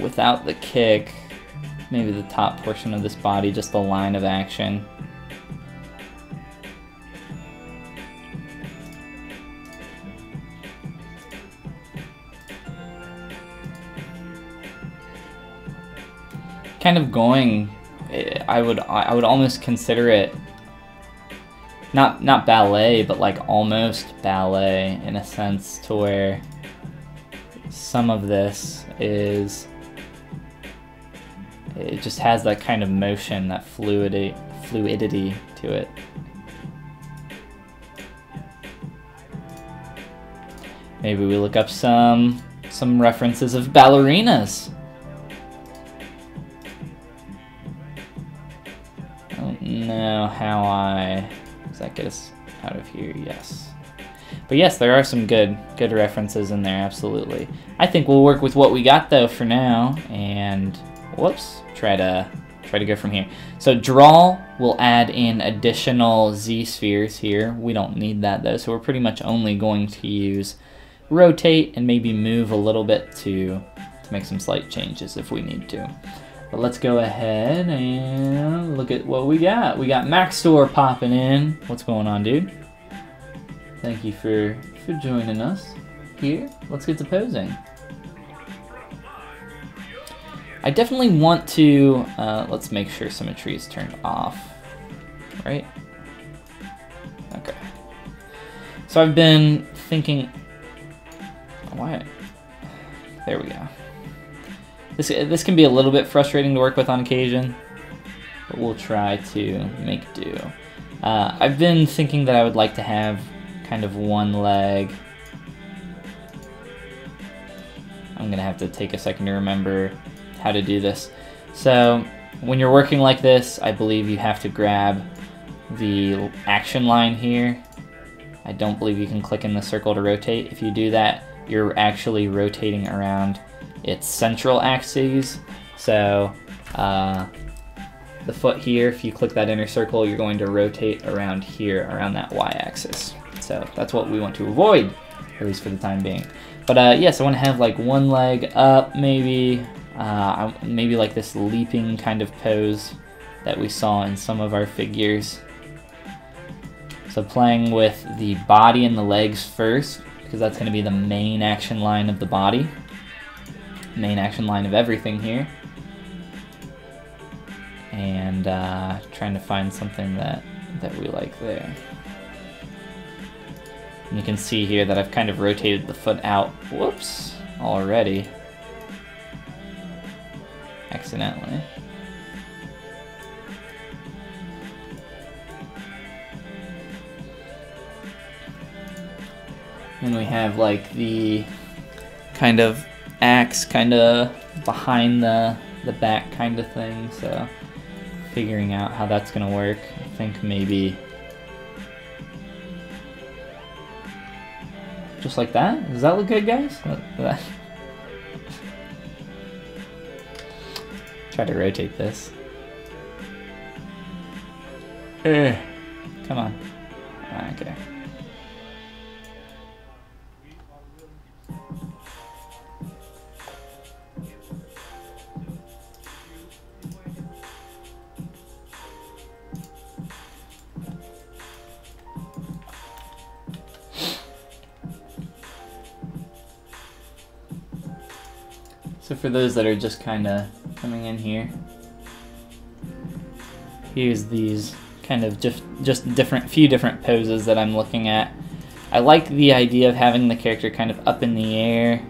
Without the kick, maybe the top portion of this body, just the line of action. Kind of going, I would almost consider it not ballet, but like almost ballet in a sense, to where some of this is, it just has that kind of motion, that fluidity fluidity to it. Maybe we look up some references of ballerinas. I don't know how does that get us out of here? Yes. But yes, there are some good references in there, absolutely. I think we'll work with what we got though for now, and whoops, try to go from here. So draw will add in additional Z spheres here. We don't need that though, so we're pretty much only going to use rotate and maybe move a little bit to make some slight changes if we need to. But let's go ahead and look at what we got. We got Maxtor popping in. What's going on, dude? Thank you for joining us here. Let's get to posing. I definitely want to, let's make sure symmetry is turned off, right? Okay. So I've been thinking, why? There we go. This can be a little bit frustrating to work with on occasion, but we'll try to make do. I've been thinking that I would like to have kind of one leg. I'm gonna have to take a second to remember how to do this. So when you're working like this, I believe you have to grab the action line here. I don't believe you can click in the circle to rotate. If you do that, you're actually rotating around its central axes. So the foot here, if you click that inner circle, you're going to rotate around here, around that y-axis. So that's what we want to avoid, at least for the time being. But yes, I want to have like one leg up, maybe maybe like this leaping kind of pose that we saw in some of our figures. So playing with the body and the legs first, because that's going to be the main action line of the body, main action line of everything here, and trying to find something that we like there. And you can see here that I've kind of rotated the foot out, whoops, already, accidentally. Then we have like the kind of axe kind of behind the back kind of thing, so figuring out how that's gonna work. I think maybe just like that. Does that look good, guys? Try to rotate this. Come on. Okay. So for those that are just kind of coming in here, here's these kind of just few different poses that I'm looking at. I like the idea of having the character kind of up in the air.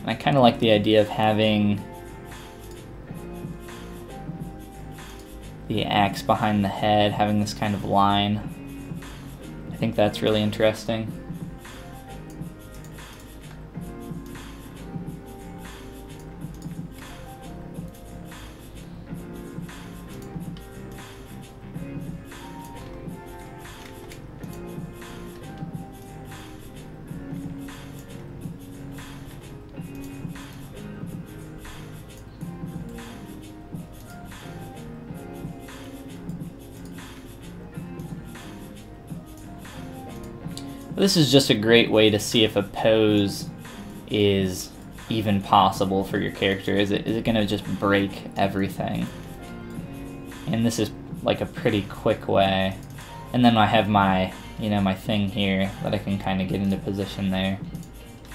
I kind of like the idea of having the axe behind the head, having this kind of line. I think that's really interesting. This is just a great way to see if a pose is even possible for your character. Is it going to just break everything? And this is like a pretty quick way. And then I have my, my thing here that I can kind of get into position there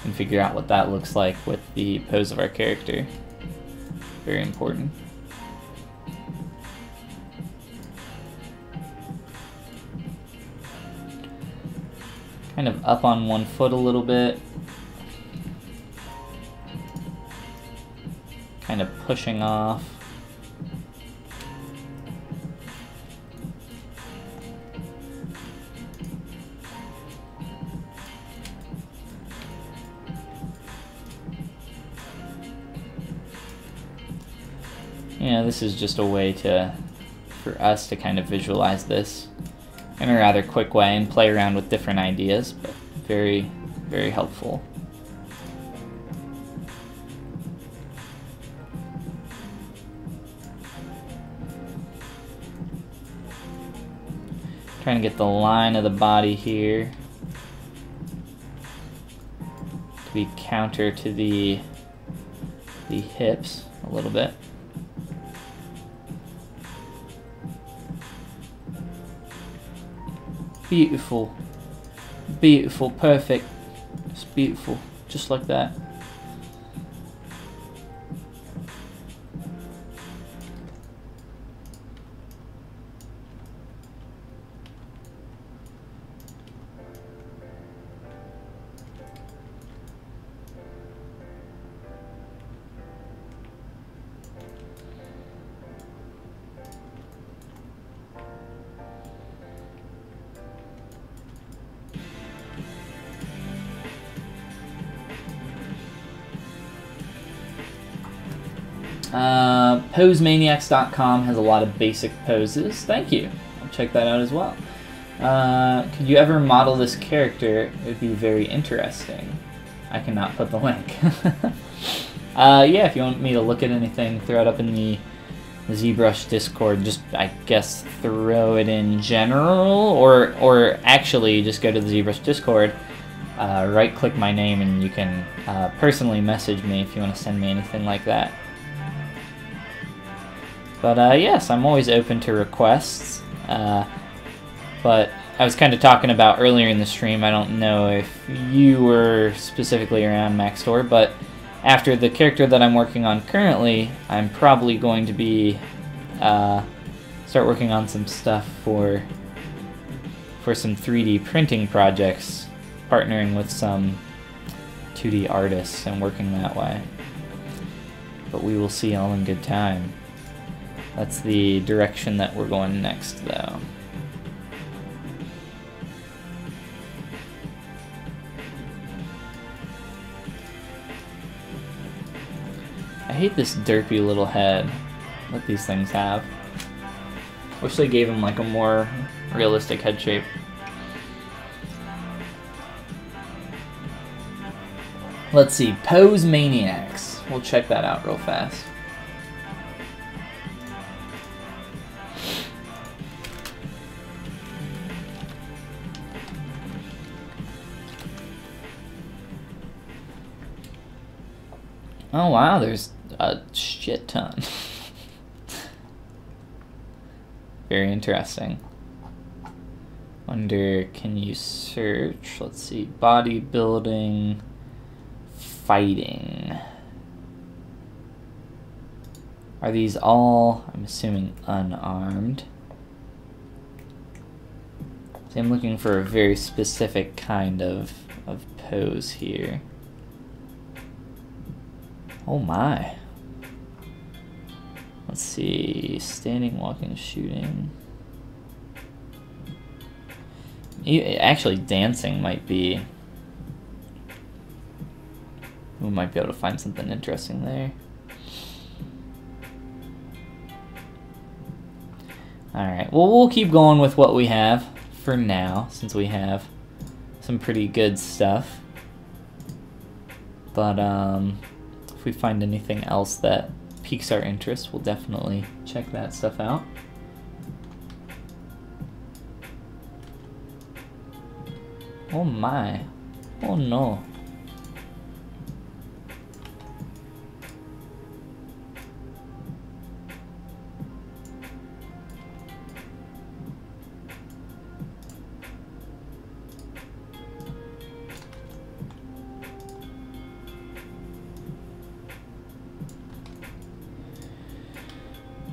and figure out what that looks like with the pose of our character. Very important. Kind of up on one foot a little bit. Kind of pushing off. know, this is just a way for us to kind of visualize this in a rather quick way and play around with different ideas, but very, very helpful. Trying to get the line of the body here to be counter to the hips a little bit. Beautiful, beautiful, perfect. It's beautiful, just like that. PoseManiacs.com has a lot of basic poses. Thank you. I'll check that out as well. Could you ever model this character? It would be very interesting. I cannot put the link. Yeah, if you want me to look at anything, throw it up in the ZBrush Discord. Just, I guess, throw it in general, or actually just go to the ZBrush Discord, right-click my name, and you can personally message me if you want to send me anything like that. But yes, I'm always open to requests. But I was kind of talking about earlier in the stream, I don't know if you were specifically around Maxtor, but after the character that I'm working on currently, I'm probably going to be start working on some stuff for some 3D printing projects, partnering with some 2D artists and working that way. But we will see all in good time. That's the direction that we're going next, though. I hate this derpy little head that these things have. Wish they gave him like a more realistic head shape. Let's see, Pose Maniacs. We'll check that out real fast. Oh wow, there's a shit ton. Very interesting. Wonder, can you search? Let's see, bodybuilding, fighting. Are these all, I'm assuming, unarmed? So I'm looking for a very specific kind of pose here. Oh my. Let's see, standing, walking, shooting. Actually, dancing might be... We might be able to find something interesting there. Alright, well, we'll keep going with what we have for now, since we have some pretty good stuff. But, if we find anything else that piques our interest, we'll definitely check that stuff out. Oh my. Oh no.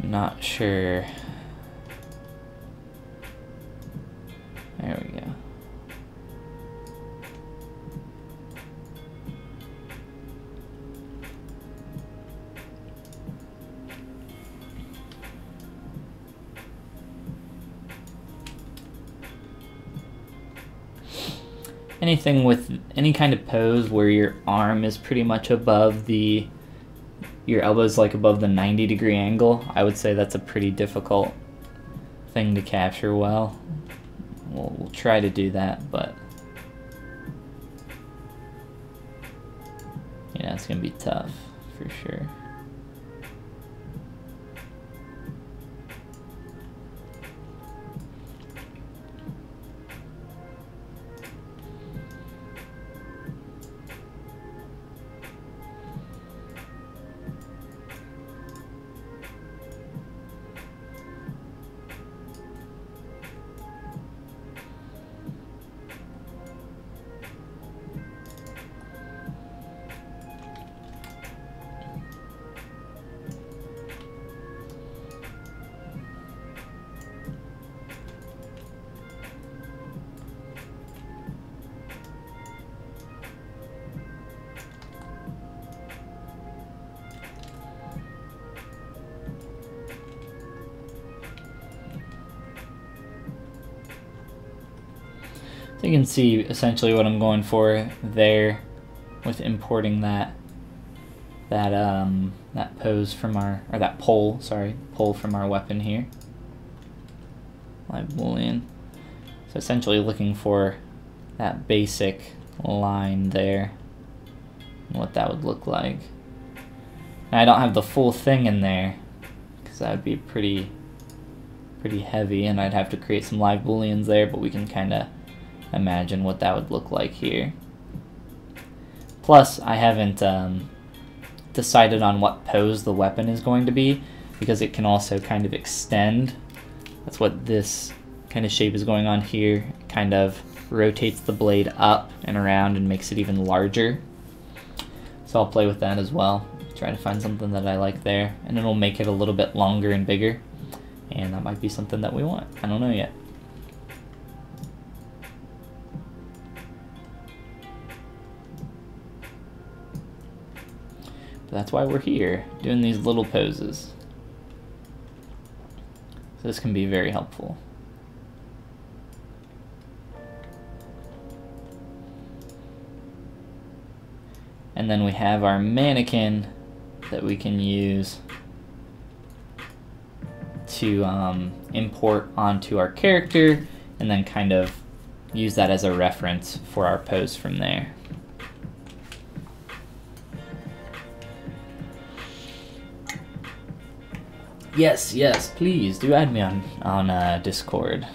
Not sure. There we go. Anything with any kind of pose where your arm is pretty much above the your elbow's like above the 90-degree angle, I would say that's a pretty difficult thing to capture well. We'll try to do that, but yeah, it's gonna be tough for sure. So you can see essentially what I'm going for there with importing that pose from that pole from our weapon here. Live boolean. So essentially looking for that basic line there and what that would look like. Now I don't have the full thing in there because that would be pretty heavy, and I'd have to create some live booleans there, but we can kind of imagine what that would look like here. Plus, I haven't decided on what pose the weapon is going to be, because it can also kind of extend. That's what this kind of shape is going on here. It kind of rotates the blade up and around and makes it even larger. So I'll play with that as well. Try to find something that I like there, and it'll make it a little bit longer and bigger. And that might be something that we want. I don't know yet. That's why we're here, doing these little poses. So this can be very helpful. And then we have our mannequin that we can use to import onto our character, and then kind of use that as a reference for our pose from there. Yes, please do add me on Discord.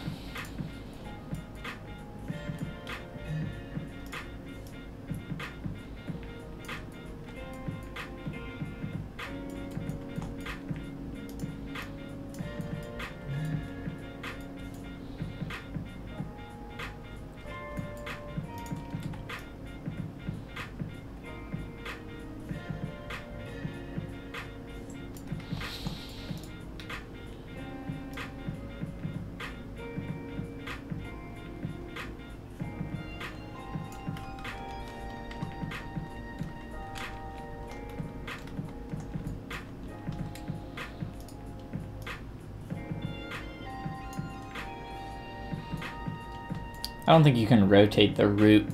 I don't think you can rotate the root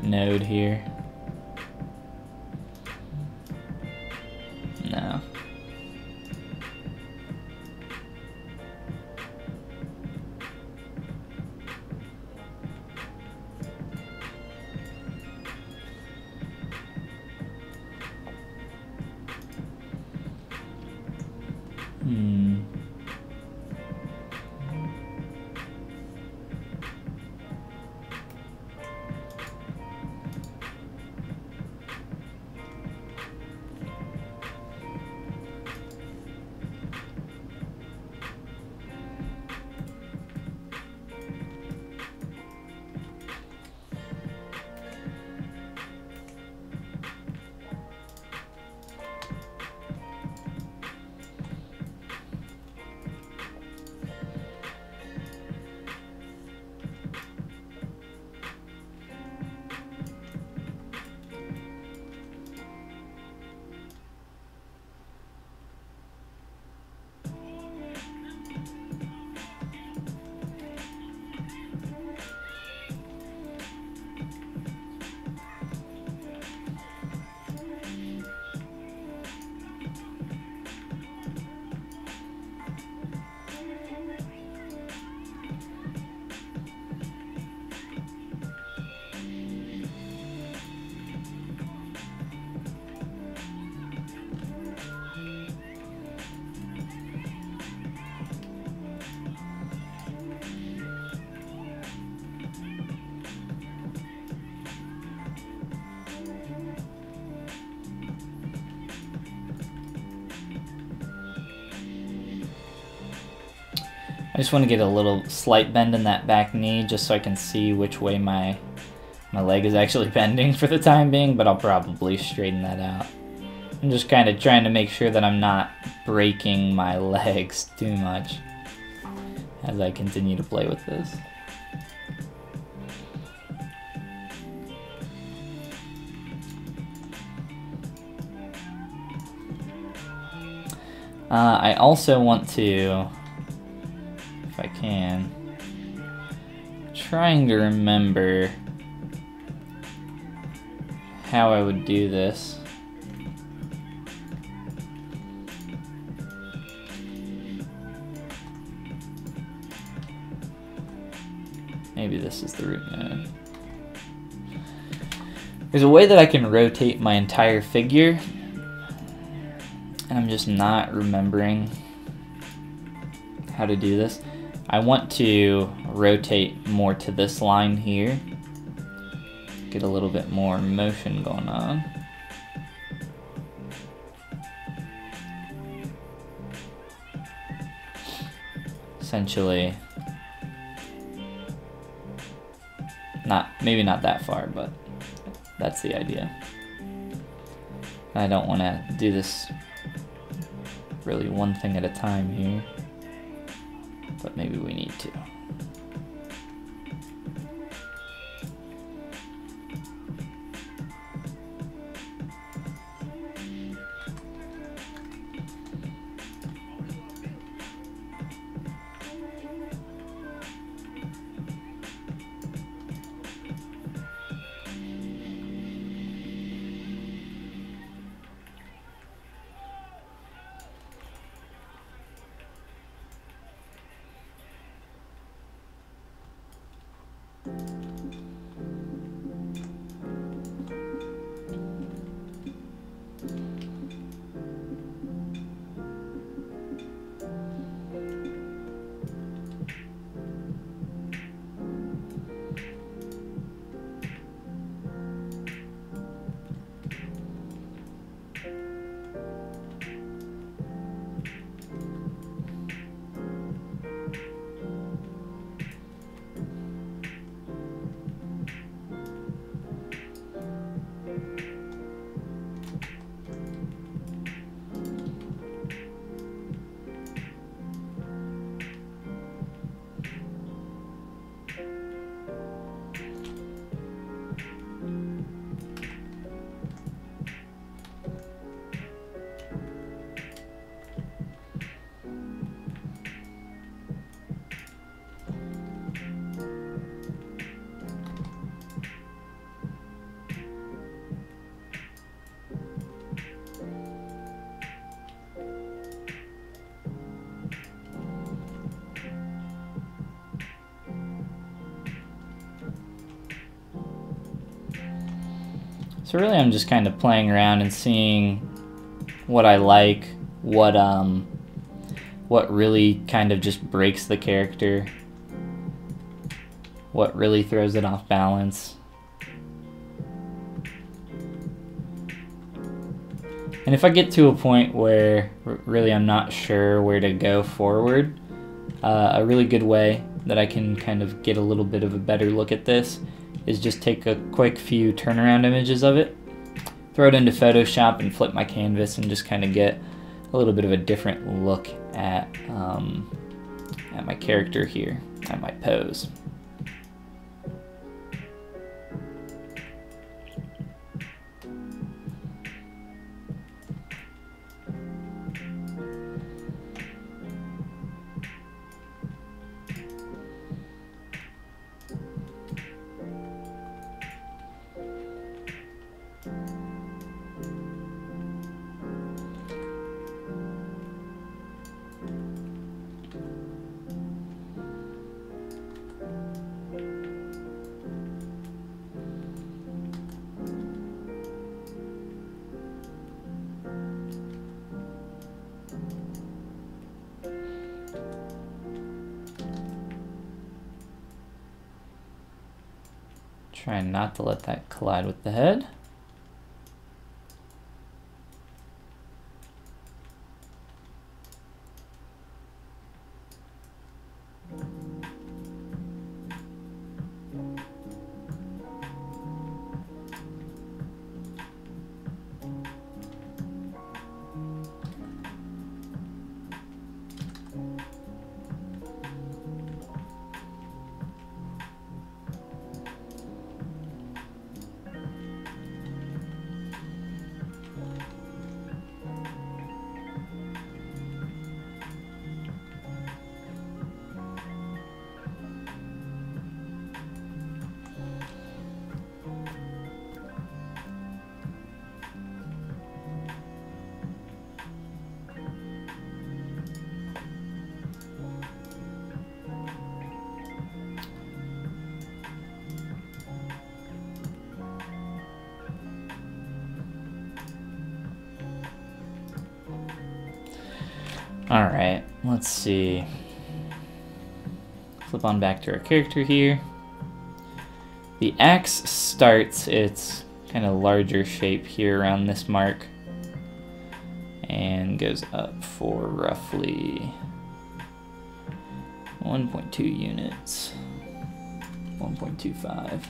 node here. No. I just want to get a little slight bend in that back knee just so I can see which way my leg is actually bending for the time being, but I'll probably straighten that out. I'm just kind of trying to make sure that I'm not breaking my legs too much as I continue to play with this. I also want to, if I can, trying to remember how I would do this. Maybe this is the root node. There's a way that I can rotate my entire figure, and I'm just not remembering how to do this. I want to rotate more to this line here, get a little bit more motion going on. Essentially, maybe not that far, but that's the idea. I don't want to do this really one thing at a time here, but maybe we need to. So really I'm just kind of playing around and seeing what I like, what really kind of just breaks the character, what really throws it off balance. And if I get to a point where really I'm not sure where to go forward, a really good way that I can kind of get a little bit of a better look at this is just take a quick few turnaround images of it, throw it into Photoshop and flip my canvas and just kind of get a little bit of a different look at my character here, at my pose. Trying not to let that collide with the head. Alright, let's see. Flip on back to our character here. The axe starts its kind of larger shape here around this mark and goes up for roughly 1.2 units, 1.25.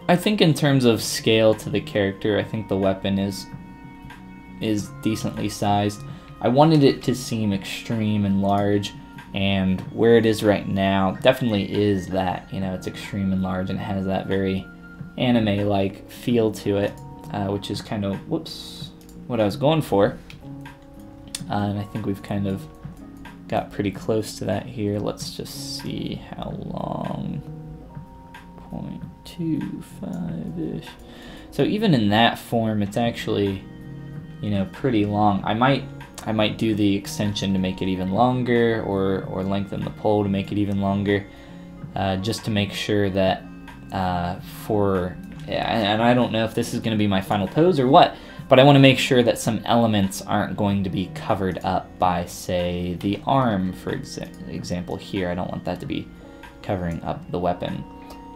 I think in terms of scale to the character, I think the weapon is decently sized. I wanted it to seem extreme and large, and where it is right now definitely is that, you know, it's extreme and large and has that very anime-like feel to it, which is kind of, whoops, what I was going for. And I think we've kind of got pretty close to that here. Let's just see how long. 0.25-ish. So even in that form, it's actually, you know, pretty long. I might do the extension to make it even longer, or lengthen the pole to make it even longer, just to make sure that and I don't know if this is going to be my final pose or what, but I want to make sure that some elements aren't going to be covered up by, say, the arm, for example here. I don't want that to be covering up the weapon.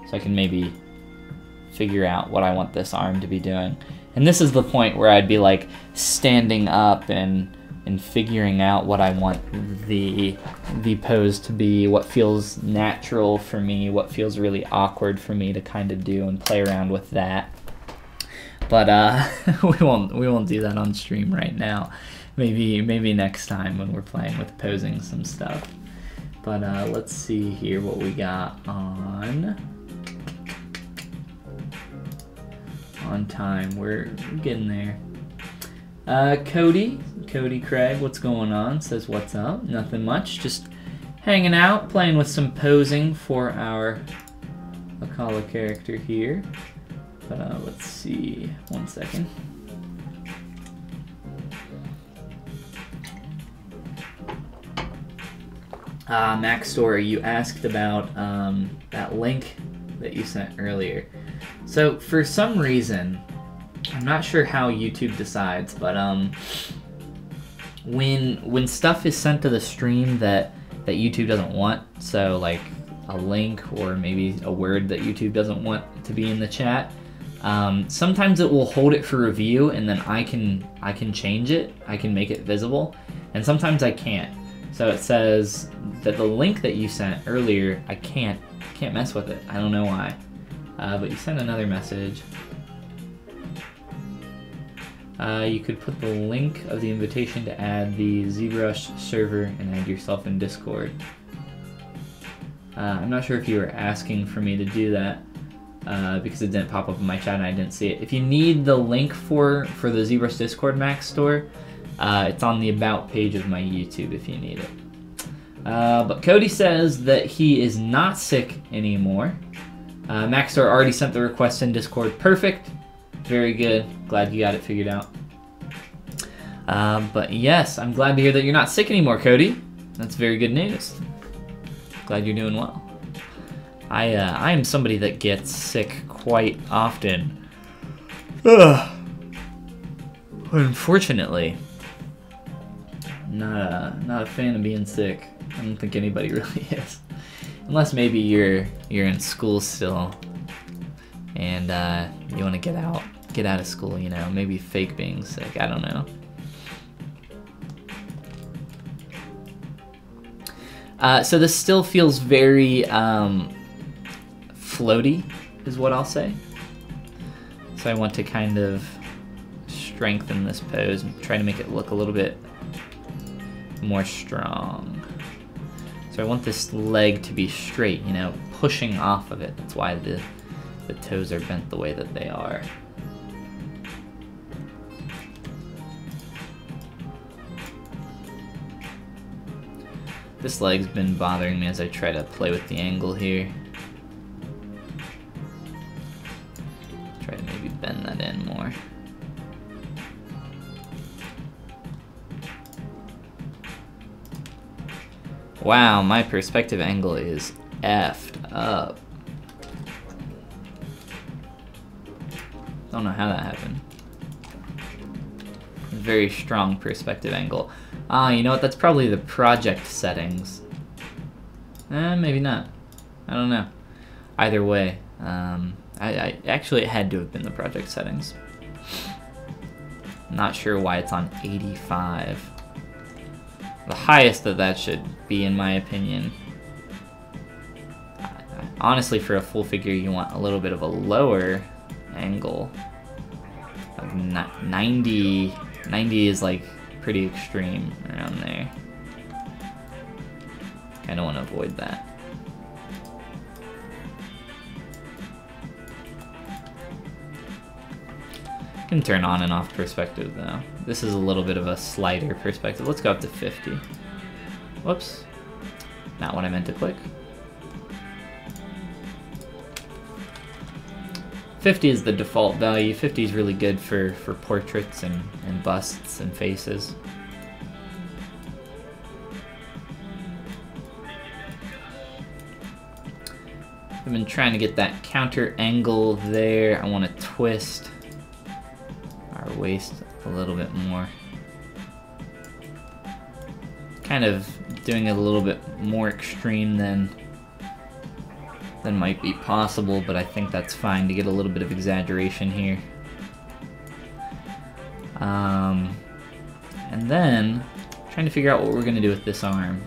So I can maybe figure out what I want this arm to be doing. And this is the point where I'd be like standing up and figuring out what I want the pose to be, what feels natural for me, what feels really awkward for me to kind of do, and play around with that. But we won't do that on stream right now. Maybe next time when we're playing with posing some stuff. But let's see here what we got on time. We're getting there. Cody Craig, what's going on? Says, what's up? Nothing much. Just hanging out, playing with some posing for our Akala character here. But let's see. 1 second. Max Story, you asked about that link that you sent earlier. So for some reason, I'm not sure how YouTube decides, but when stuff is sent to the stream that YouTube doesn't want, so like a link or maybe a word that YouTube doesn't want to be in the chat, sometimes it will hold it for review, and then I can change it. I can make it visible, and sometimes I can't. So it says that the link that you sent earlier, I can't mess with it. I don't know why. But you sent another message. You could put the link of the invitation to add the ZBrush server and add yourself in Discord. I'm not sure if you were asking for me to do that, because it didn't pop up in my chat and I didn't see it. If you need the link for the ZBrush Discord Max Store, it's on the About page of my YouTube if you need it. But Cody says that he is not sick anymore. Max Store already sent the request in Discord. Perfect. Very good. Glad you got it figured out. But yes, I'm glad to hear that you're not sick anymore, Cody. That's very good news. Glad you're doing well. I am somebody that gets sick quite often. Unfortunately, not a fan of being sick. I don't think anybody really is. Unless maybe you're in school still, and you want to get out of school, you know, maybe fake being sick. I don't know. So this still feels very floaty, is what I'll say. So I want to kind of strengthen this pose and try to make it look a little bit more strong. So I want this leg to be straight, you know, pushing off of it. That's why the toes are bent the way that they are. This leg's been bothering me as I try to play with the angle here. Try to maybe bend that in more. Wow, my perspective angle is effed up. Don't know how that happened. Very strong perspective angle. Ah, you know what? That's probably the project settings. Maybe not. I don't know. Either way, actually it had to have been the project settings. Not sure why it's on 85. The highest that should be, in my opinion. Honestly, for a full figure, you want a little bit of a lower angle. Like 90 is like pretty extreme around there. Kind of want to avoid that. Can turn on and off perspective though. This is a little bit of a slider perspective. Let's go up to 50. Whoops. Not what I meant to click. 50 is the default value. 50 is really good for portraits and busts and faces. I've been trying to get that counter angle there. I want to twist our waist a little bit more. Kind of doing it a little bit more extreme than might be possible, but I think that's fine to get a little bit of exaggeration here. And then trying to figure out what we're gonna do with this arm.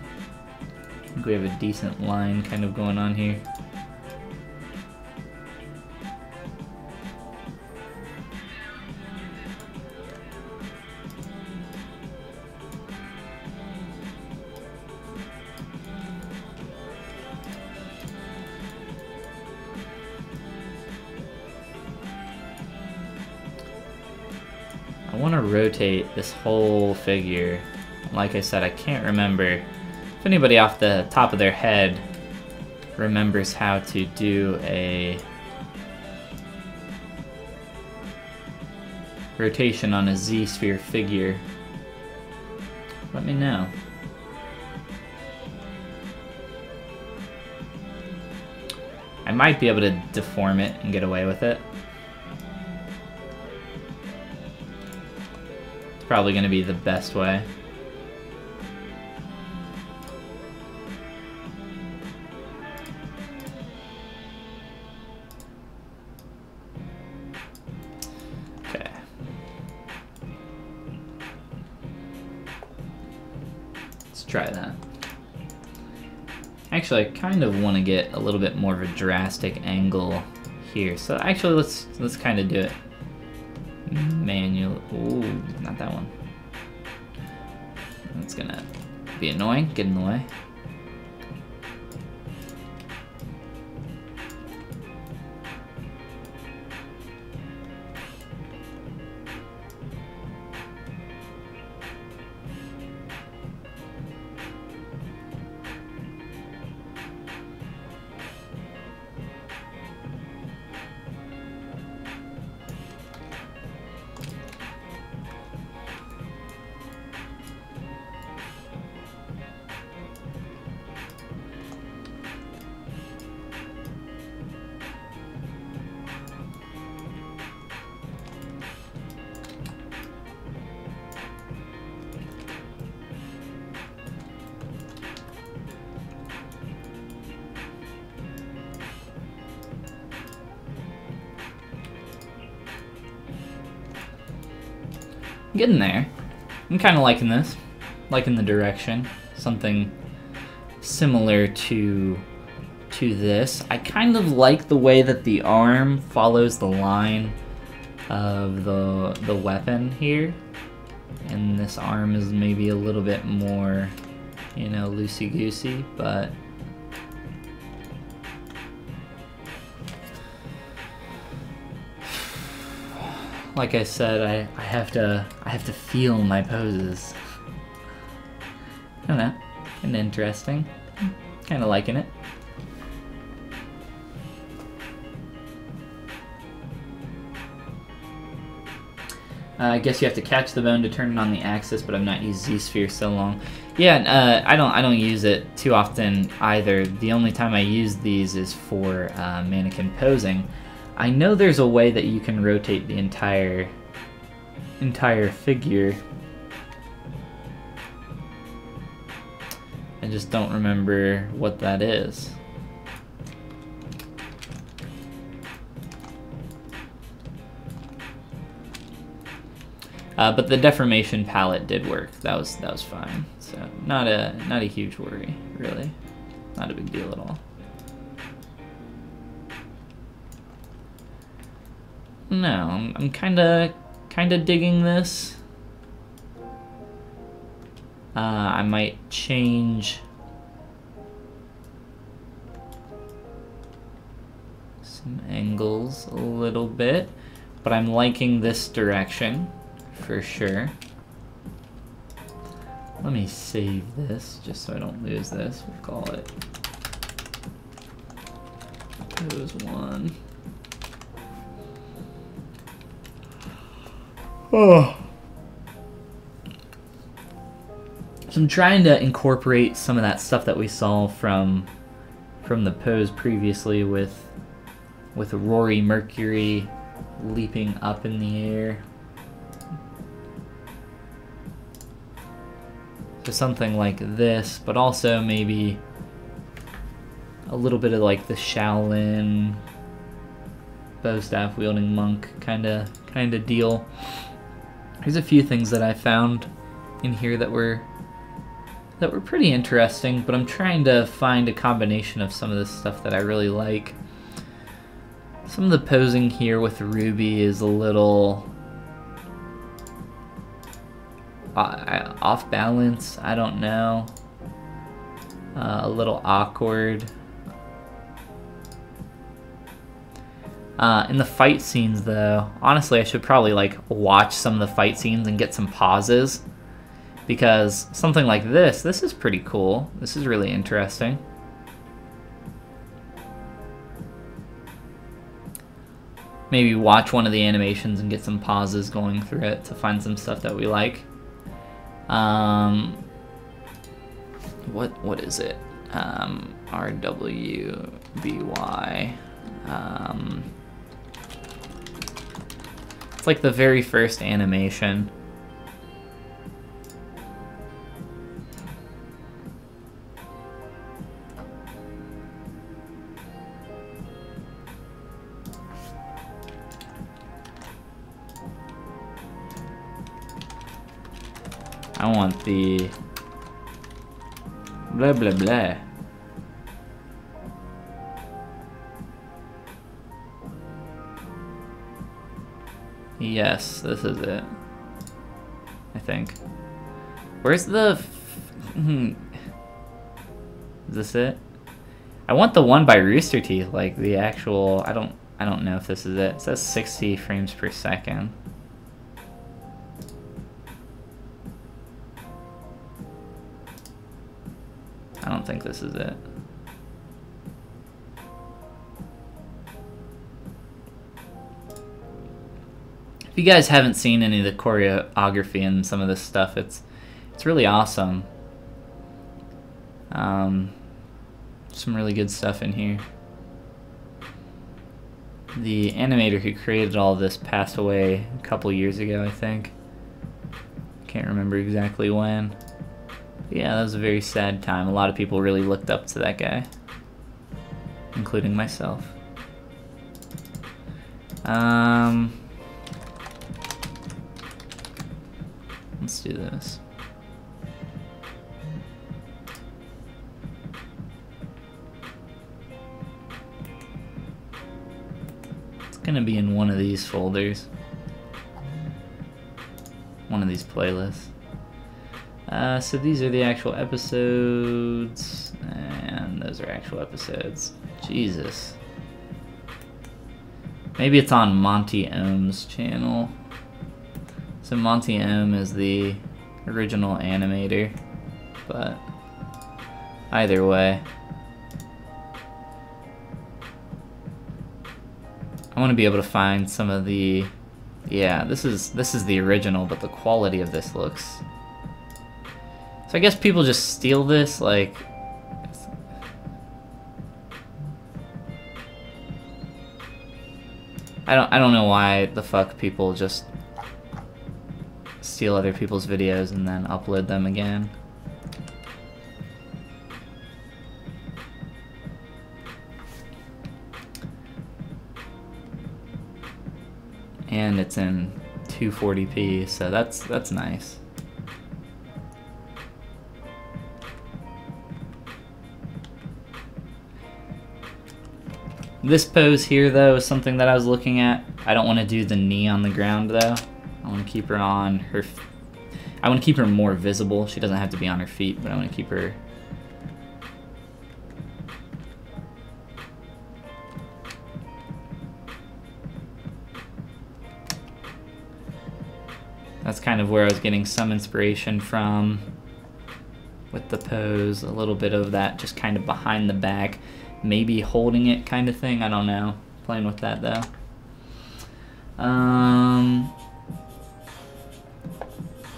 I think we have a decent line kind of going on here. I want to rotate this whole figure. Like I said, I can't remember. If anybody off the top of their head remembers how to do a rotation on a Z-sphere figure, let me know. I might be able to deform it and get away with it. Probably going to be the best way. Okay. Let's try that. Actually, I kind of want to get a little bit more of a drastic angle here. So actually, let's kind of do it. Manual. Ooh, not that one. That's gonna be annoying. Get in the way. Getting there. I'm kind of liking this. Liking the direction. Something similar to this. I kind of like the way that the arm follows the line of the weapon here. And this arm is maybe a little bit more, you know, loosey-goosey, but like I said, I have to feel my poses. I don't know, kind of interesting. Kind of liking it. I guess you have to catch the bone to turn it on the axis, but I've not used Z-Sphere so long. Yeah, I don't use it too often either. The only time I use these is for mannequin posing. I know there's a way that you can rotate the entire figure. I just don't remember what that is. But the deformation palette did work. That was fine. So not a huge worry, really. Not a big deal at all. No, I'm kind of digging this. I might change some angles a little bit, but I'm liking this direction for sure. Let me save this just so I don't lose this. We'll call it pose 1. Oh. So I'm trying to incorporate some of that stuff that we saw from the pose previously with Rory Mercury leaping up in the air. So something like this, but also maybe a little bit of like the Shaolin bow staff wielding monk kind of deal. There's a few things that I found in here that were pretty interesting, but I'm trying to find a combination of some of this stuff that I really like. Some of the posing here with Ruby is a little off balance, I don't know. A little awkward. In the fight scenes though, honestly I should probably like watch some of the fight scenes and get some pauses, because something like this is pretty cool. This is really interesting. Maybe watch one of the animations and get some pauses going through it to find some stuff that we like. What is it? RWBY. It's like the very first animation. I want the blah blah blah. Yes, this is it. I think. Where's the? Is this it? I want the one by Rooster Teeth, like the actual. I don't know if this is it. It says 60 frames per second. I don't think this is it. If you guys haven't seen any of the choreography and some of this stuff, it's really awesome. Some really good stuff in here. The animator who created all this passed away a couple years ago, I think. Can't remember exactly when. But yeah, that was a very sad time. A lot of people really looked up to that guy, including myself. Let's do this. It's gonna be in one of these folders. One of these playlists. So these are the actual episodes, and those are actual episodes. Jesus. Maybe it's on Monty Ohm's channel. So Monty Ohm is the original animator, but either way, I want to be able to find some of the. Yeah, this is the original, but the quality of this looks So I guess people just steal this, like... I don't know why the fuck people just steal other people's videos and then upload them again. And it's in 240p, so that's nice. This pose here, though, is something that I was looking at. I don't want to do the knee on the ground, though. I want to keep her on her... I want to keep her more visible. She doesn't have to be on her feet, but I want to keep her... That's kind of where I was getting some inspiration from with the pose. A little bit of that just kind of behind the back. Maybe holding it kind of thing. I don't know. Playing with that though.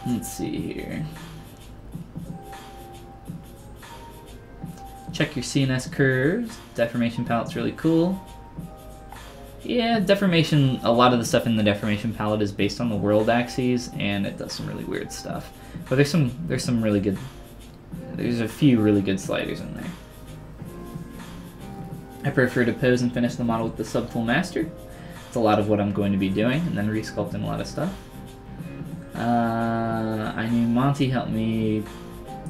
Let's see here. Check your CNS curves. Deformation palette's really cool. Yeah, deformation, a lot of the stuff in the deformation palette is based on the world axes, and it does some really weird stuff. But there's some really good, there's a few really good sliders in there. I prefer to pose and finish the model with the subtool master. It's a lot of what I'm going to be doing, and then resculpting a lot of stuff. I knew Monty helped me,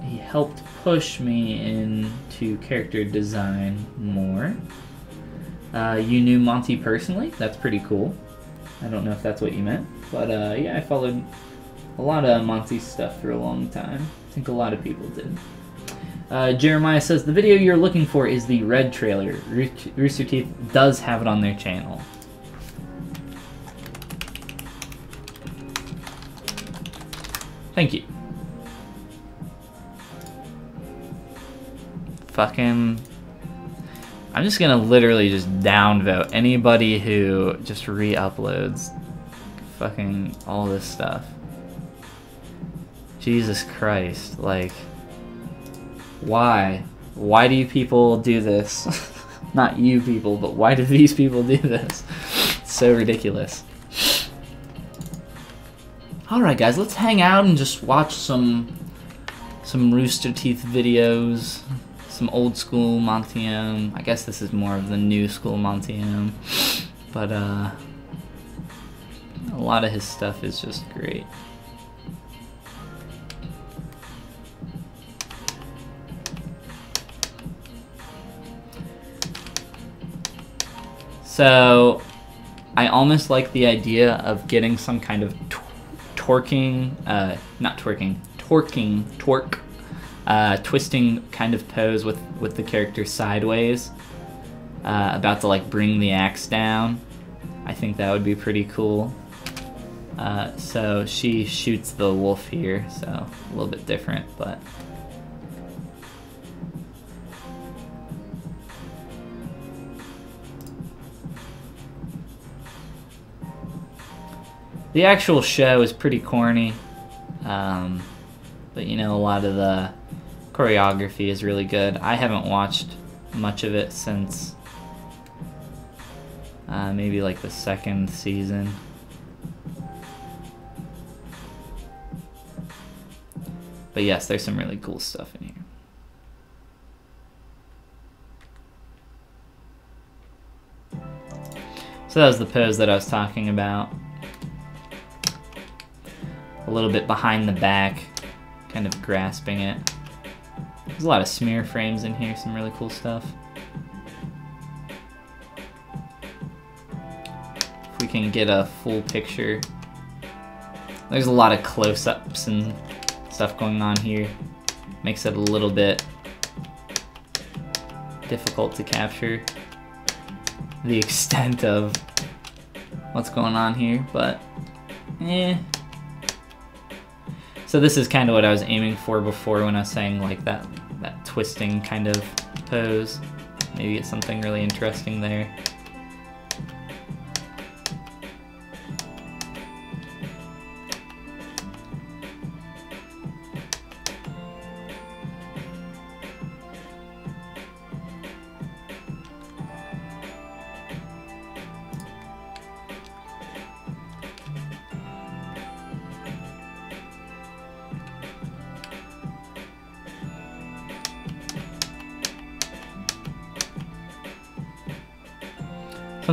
he helped push me into character design more. You knew Monty personally? That's pretty cool. I don't know if that's what you meant, but yeah, I followed a lot of Monty's stuff for a long time. I think a lot of people did. Jeremiah says, the video you're looking for is the Red trailer. Rooster Teeth does have it on their channel. Thank you. Fucking... I'm just gonna literally just downvote anybody who just re-uploads fucking all this stuff. Jesus Christ, like, why? Why do you people do this? Not you people, but why do these people do this? It's so ridiculous. Alright guys, let's hang out and just watch some Rooster Teeth videos. Some old school Montium. I guess this is more of the new school Montium. But a lot of his stuff is just great. So I almost like the idea of getting some kind of torque, twisting kind of pose with the character sideways, about to like bring the axe down. I think that would be pretty cool. So she shoots the wolf here, so a little bit different, but the actual show is pretty corny. But you know, a lot of the choreography is really good. I haven't watched much of it since maybe like the second season. But yes, there's some really cool stuff in here. So that was the pose that I was talking about. A little bit behind the back, kind of grasping it. There's a lot of smear frames in here, some really cool stuff. If we can get a full picture. There's a lot of close-ups and stuff going on here. Makes it a little bit difficult to capture the extent of what's going on here, but eh. So this is kind of what I was aiming for before when I was saying like that twisting kind of pose. Maybe get something really interesting there.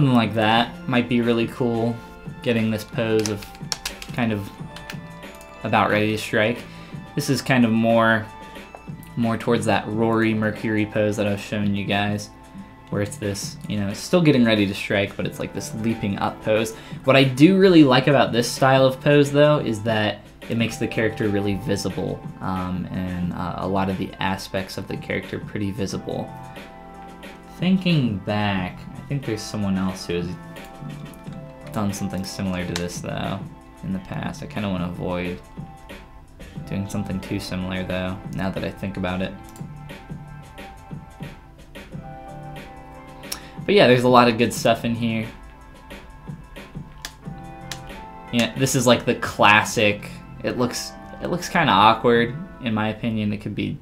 something like that might be really cool. Getting this pose of kind of about ready to strike. This is kind of more towards that Rory Mercury pose that I was showing you guys, where it's this, you know, it's still getting ready to strike, but it's like this leaping up pose. What I do really like about this style of pose, though, is that it makes the character really visible, and a lot of the aspects of the character pretty visible. Thinking back, I think there's someone else who has done something similar to this, though, in the past. I kind of want to avoid doing something too similar, though, now that I think about it. But yeah, there's a lot of good stuff in here. Yeah, this is like the classic. It looks kind of awkward, in my opinion. It could be,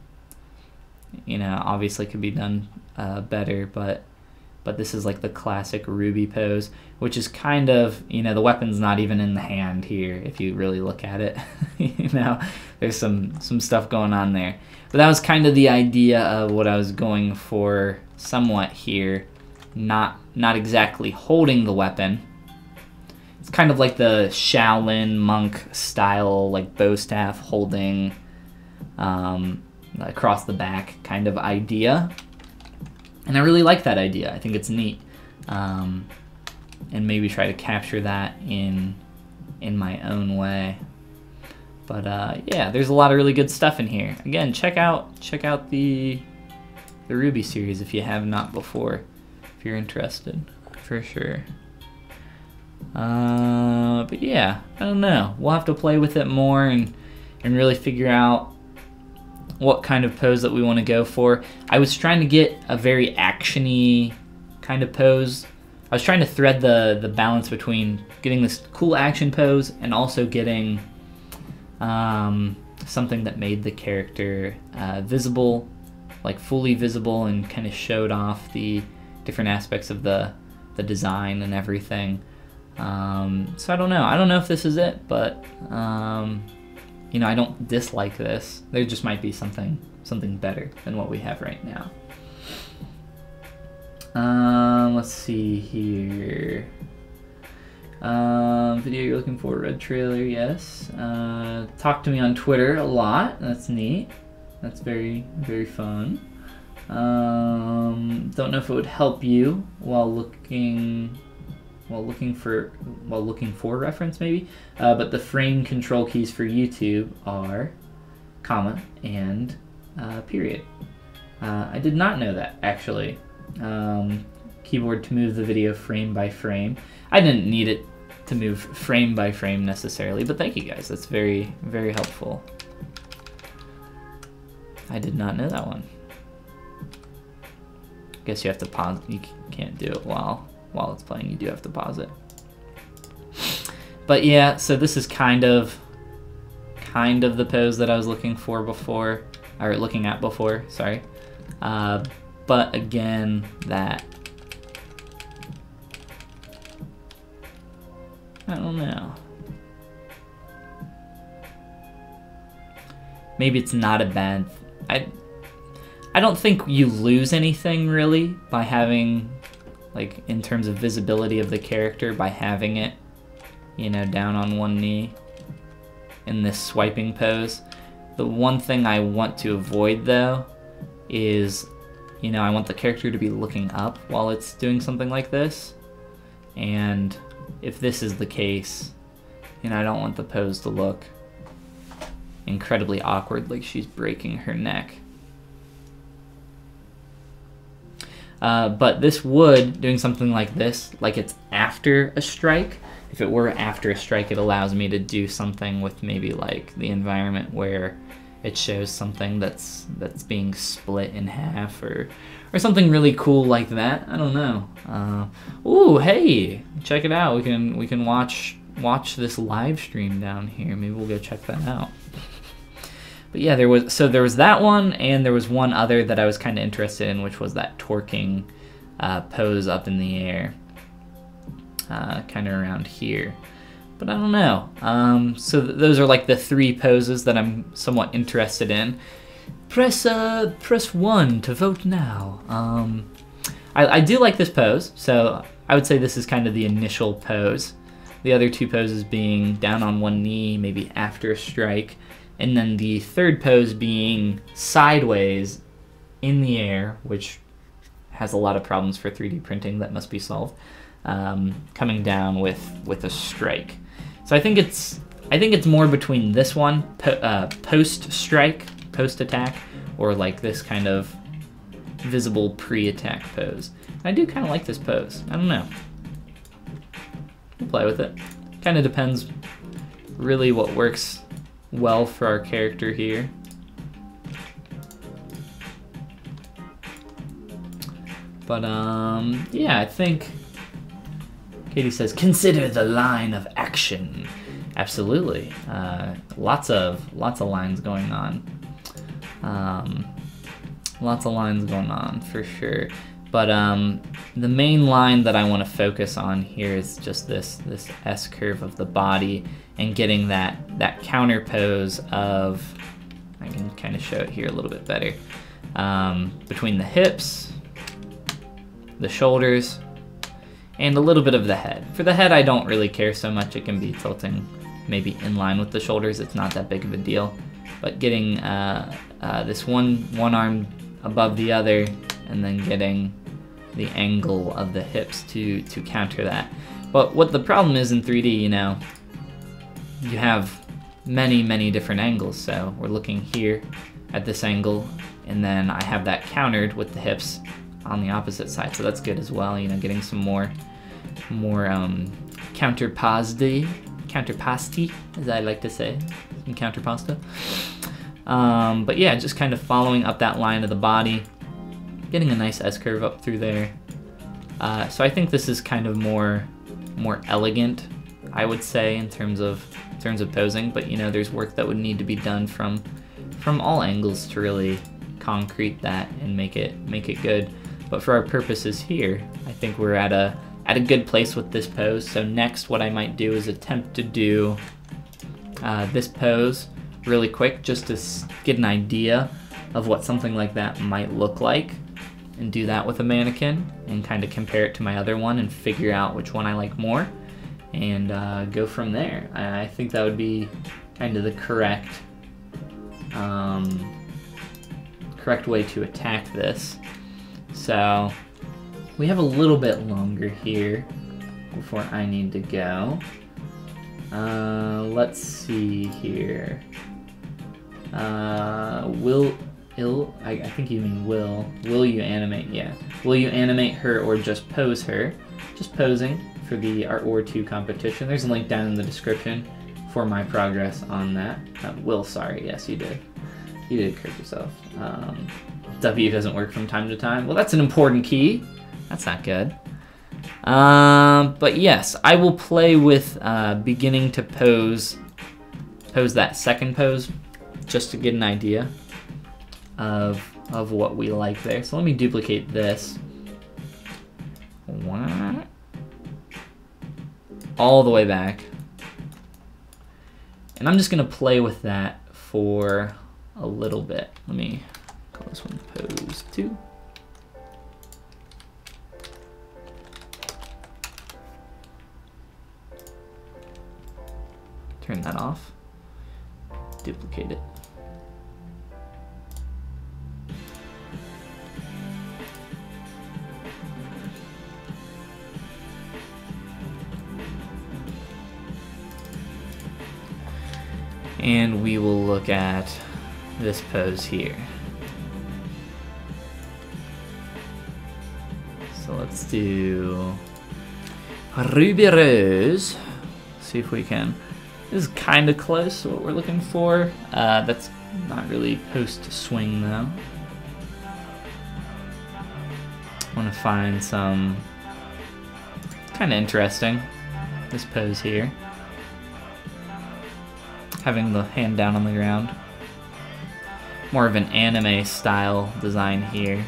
you know, obviously could be done better, but this is like the classic Ruby pose, which is kind of, you know, the weapon's not even in the hand here if you really look at it. You know, there's some stuff going on there. But that was kind of the idea of what I was going for somewhat here. Not exactly holding the weapon. It's kind of like the Shaolin monk style, like bow staff holding across the back kind of idea. And I really like that idea. I think it's neat. And maybe try to capture that in my own way. But yeah, there's a lot of really good stuff in here. Again, check out the Ruby series if you have not before, if you're interested, for sure. But yeah, I don't know. We'll have to play with it more and really figure out what kind of pose that we want to go for. I was trying to get a very action-y kind of pose. I was trying to thread the balance between getting this cool action pose and also getting something that made the character visible, like fully visible, and kind of showed off the different aspects of the design and everything. So I don't know. I don't know if this is it, but you know, I don't dislike this. There just might be something better than what we have right now. Let's see here. Video you're looking for, red trailer, yes. Talk to me on Twitter a lot. That's neat. That's very, very fun. Don't know if it would help you while looking for reference, maybe. But the frame control keys for YouTube are comma and period. I did not know that, actually. Keyboard to move the video frame by frame. I didn't need it to move frame by frame necessarily, but thank you guys. That's very, very helpful. I did not know that one. Guess you have to pause. You can't do it while it's playing. You do have to pause it. But yeah, so this is kind of the pose that I was looking for before, or looking at before, sorry. But again, that, I don't know. Maybe it's not a bad, I don't think you lose anything really by having, like, in terms of visibility of the character, by having it, you know, down on one knee in this swiping pose. The one thing I want to avoid, though, is, you know, I want the character to be looking up while it's doing something like this. And if this is the case, you know, I don't want the pose to look incredibly awkward, like she's breaking her neck. But this would, doing something like this, like it's after a strike. If it were after a strike, it allows me to do something with maybe like the environment where it shows something that's being split in half, or something really cool like that. I don't know. Ooh, hey, check it out. We can watch this live stream down here. Maybe we'll go check that out. But yeah, there was that one, and there was one other that I was kind of interested in, which was that torquing pose up in the air, kind of around here. But I don't know. So those are like the three poses that I'm somewhat interested in. Press 1 to vote now. I do like this pose, so I would say this is kind of the initial pose. The other two poses being down on one knee, maybe after a strike, and then the third pose being sideways in the air, which has a lot of problems for 3D printing that must be solved, coming down with a strike. So I think it's more between this one, post strike, post attack, or like this kind of visible pre-attack pose. I do kind of like this pose. I don't know. We'll play with it. Kind of depends really what works well for our character here. But yeah, I think Katie says consider the line of action. Absolutely, lots of lines going on. Lots of lines going on for sure. But the main line that I want to focus on here is just this S curve of the body and getting that counter pose of, I can kind of show it here a little bit better, between the hips, the shoulders, and a little bit of the head. For the head, I don't really care so much. It can be tilting maybe in line with the shoulders. It's not that big of a deal. But getting this one arm above the other, and then getting the angle of the hips to counter that. But what the problem is in 3D, you know, you have many different angles. So we're looking here at this angle, and then I have that countered with the hips on the opposite side. So that's good as well, you know, getting some more counterpasti, as I like to say, some counterpasta. But yeah, just kind of following up that line of the body, getting a nice S-curve up through there. So I think this is kind of more elegant, I would say, in terms of posing. But you know, there's work that would need to be done from all angles to really concrete that and make it good. But for our purposes here, I think we're at a good place with this pose. So next, what I might do is attempt to do this pose really quick, just to get an idea of what something like that might look like, and do that with a mannequin and kind of compare it to my other one and figure out which one I like more, and go from there. I think that would be kind of the correct way to attack this. So we have a little bit longer here before I need to go. Let's see here. I think you mean will you animate? Yeah. Will you animate her or just pose her? Just posing for the Art War 2 competition. There's a link down in the description for my progress on that. Will, sorry, yes, you did. You did correct yourself. W doesn't work from time to time. Well, that's an important key. That's not good. But yes, I will play with beginning to pose that second pose, just to get an idea of what we like there. So let me duplicate this. All the way back. And I'm just gonna play with that for a little bit. Let me call this one pose 2. Turn that off. Duplicate it. And we will look at this pose here. So let's do Ruby Rose. See if we can. This is kind of close to what we're looking for. That's not really post swing though. I want to find some kind of interesting. This pose here. Having the hand down on the ground. More of an anime style design here.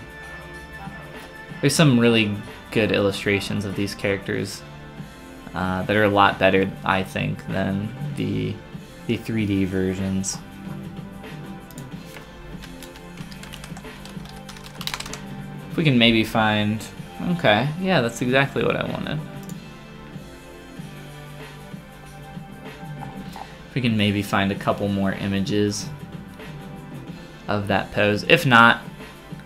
There's some really good illustrations of these characters that are a lot better, I think, than the 3D versions. If we can maybe find Okay, yeah, that's exactly what I wanted. If we can maybe find a couple more images of that pose. If not,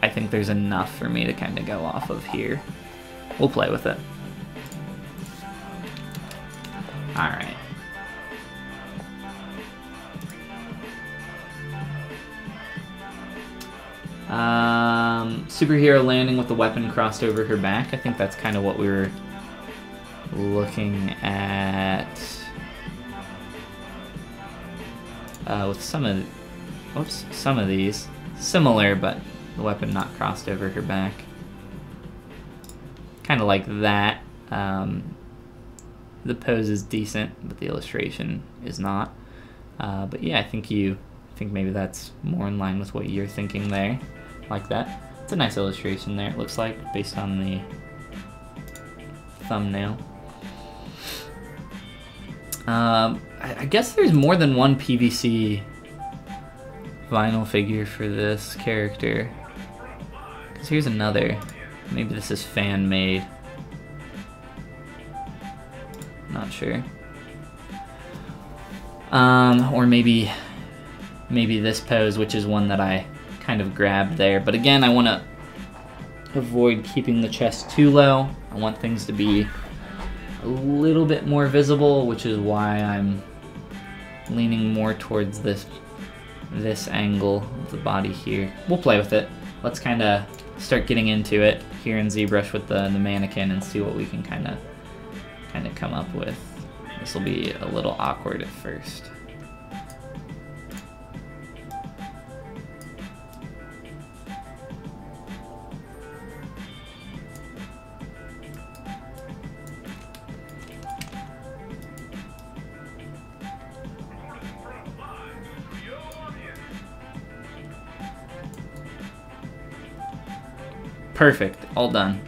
I think there's enough for me to kind of go off of here. We'll play with it. Alright. Superhero landing with the weapon crossed over her back. I think that's kind of what we were looking at with some of these. Similar, but the weapon not crossed over her back. Kind of like that. The pose is decent, but the illustration is not. But yeah, I think maybe that's more in line with what you're thinking there. Like that. It's a nice illustration there, it looks like, based on the thumbnail. I guess there's more than one PVC vinyl figure for this character. Because here's another. Maybe this is fan-made. Not sure. Or maybe this pose, which is one that I kind of grabbed there. But again, I want to avoid keeping the chest too low. I want things to be a little bit more visible, which is why I'm leaning more towards this angle of the body here. We'll play with it. Let's kind of start getting into it here in ZBrush with the mannequin and see what we can kind of come up with. This will be a little awkward at first. Perfect, all done.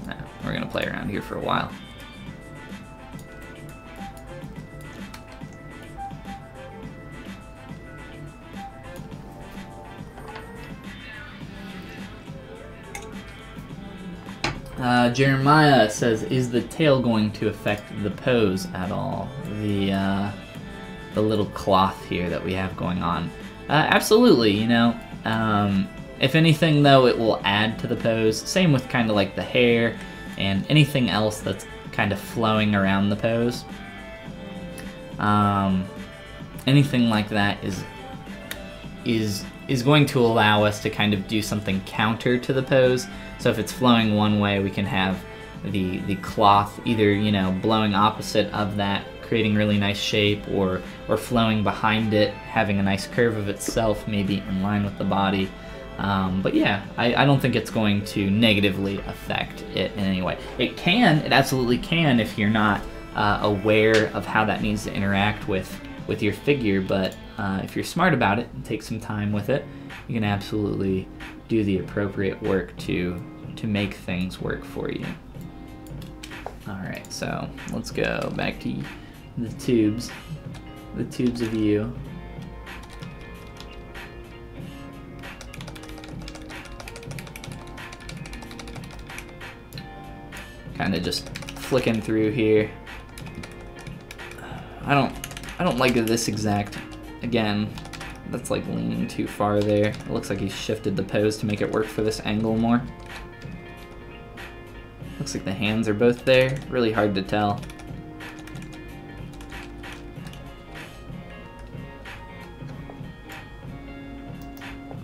Now, we're gonna play around here for a while. Jeremiah says, is the tail going to affect the pose at all? The little cloth here that we have going on. Absolutely, you know. If anything, though, it will add to the pose. Same with kind of like the hair and anything else that's kind of flowing around the pose. Anything like that is going to allow us to kind of do something counter to the pose. So if it's flowing one way, we can have the cloth either, you know, blowing opposite of that, creating really nice shape, or flowing behind it, having a nice curve of itself, maybe in line with the body. But yeah, I don't think it's going to negatively affect it in any way. It absolutely can if you're not aware of how that needs to interact with your figure, but if you're smart about it and take some time with it, you can absolutely do the appropriate work to make things work for you. Alright, so let's go back to the tubes of you. Kind of just flicking through here. I don't like this exact. Again, that's like leaning too far there. It looks like he shifted the pose to make it work for this angle more. Looks like the hands are both there. Really hard to tell.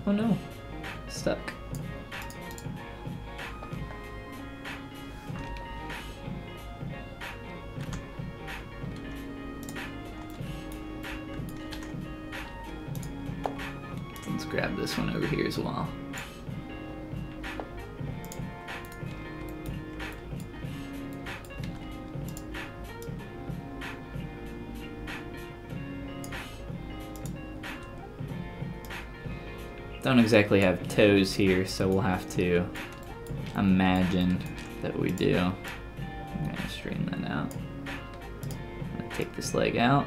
Oh no, stuck. Let's grab this one over here as well. Don't exactly have toes here, so we'll have to imagine that we do. I'm gonna straighten that out. I'm gonna take this leg out.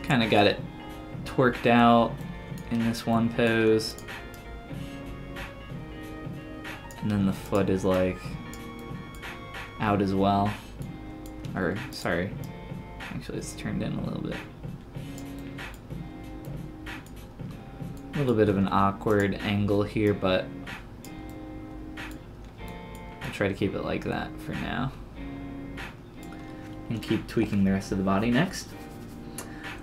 kind of got it twerked out in this one pose. And then the foot is like out as well. Or, sorry, actually it's turned in a little bit. A little bit of an awkward angle here, but I'll try to keep it like that for now. And keep tweaking the rest of the body next.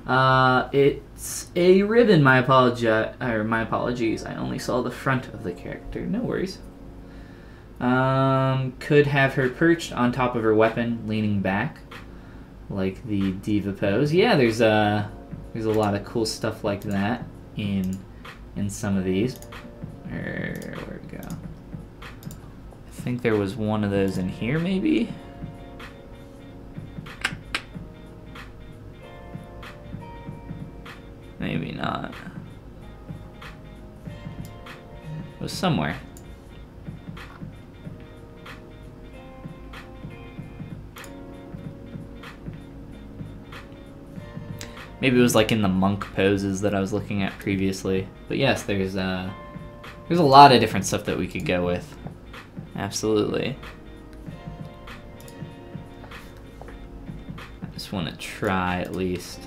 It's a ribbon, my apologies. I only saw the front of the character, no worries. Could have her perched on top of her weapon, leaning back, like the diva pose. Yeah, there's a lot of cool stuff like that in some of these. Where'd it go? I think there was one of those in here, maybe? Maybe not. It was somewhere. Maybe it was like in the monk poses that I was looking at previously. But yes, there's a lot of different stuff that we could go with. Absolutely. I just want to try at least.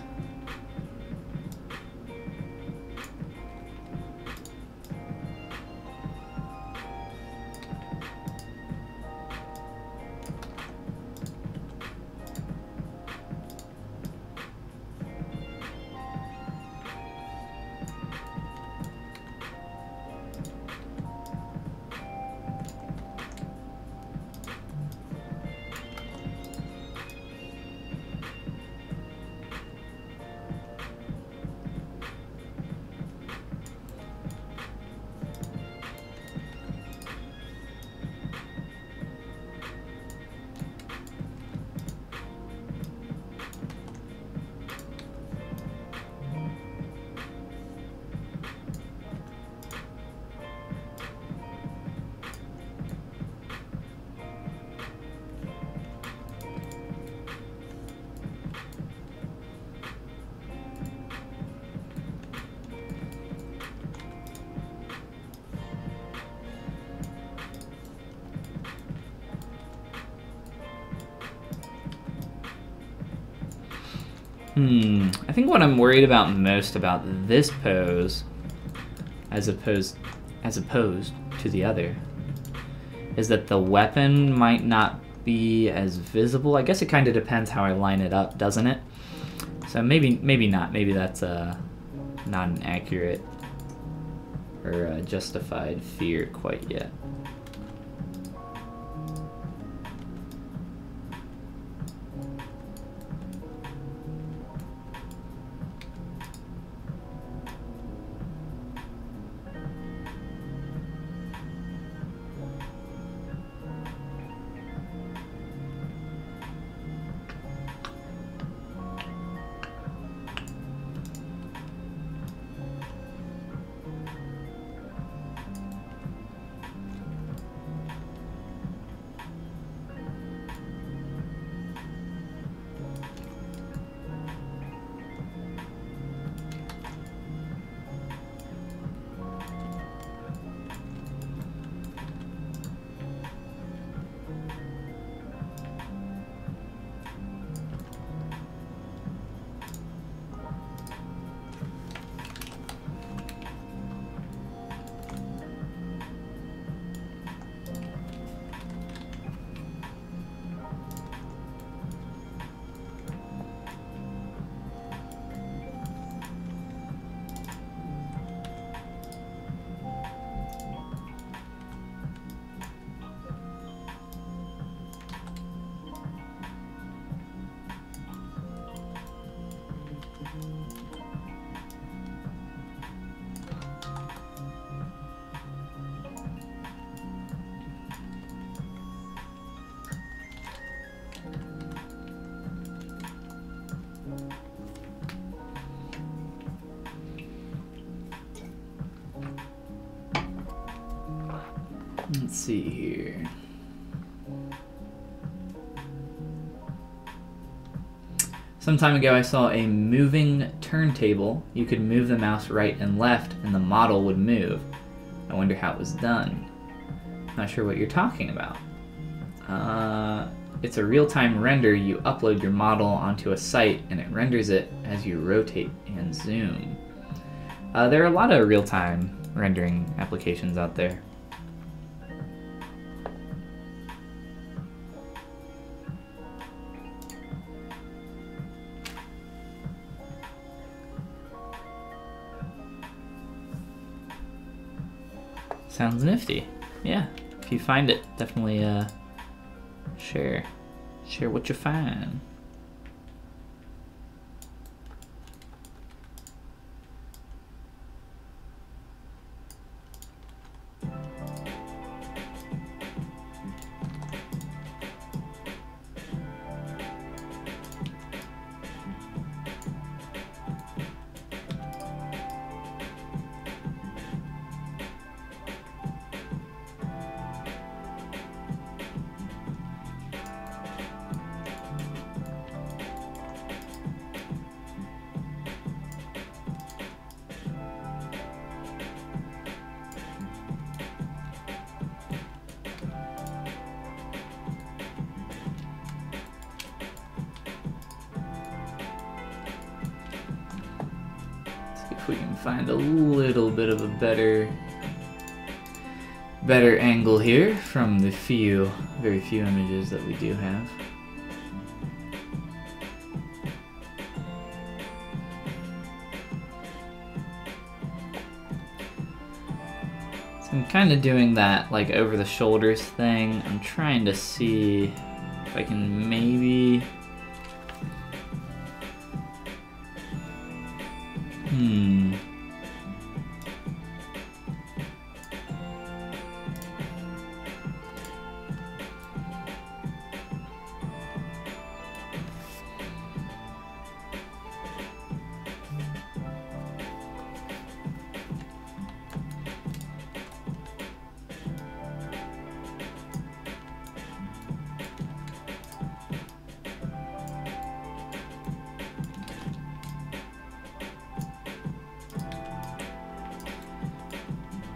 I think what I'm worried about most about this pose, as opposed to the other, is that the weapon might not be as visible. I guess it kind of depends how I line it up, doesn't it? So maybe not. Maybe that's not an accurate or a justified fear quite yet. Let's see here. Some time ago I saw a moving turntable. You could move the mouse right and left and the model would move. I wonder how it was done. Not sure what you're talking about. It's a real-time render. You upload your model onto a site and it renders it as you rotate and zoom. There are a lot of real-time rendering applications out there. Sounds nifty. Yeah, if you find it, definitely share what you find. If we can find a little bit of a better angle here from the very few images that we do have. So I'm kind of doing that like over the shoulders thing. I'm trying to see if I can maybe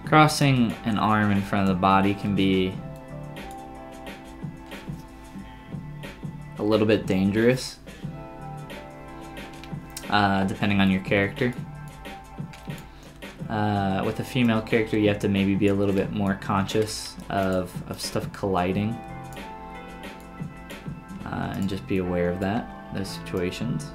crossing an arm in front of the body can be a little bit dangerous, depending on your character. With a female character, you have to maybe be a little bit more conscious of stuff colliding, and just be aware of those situations.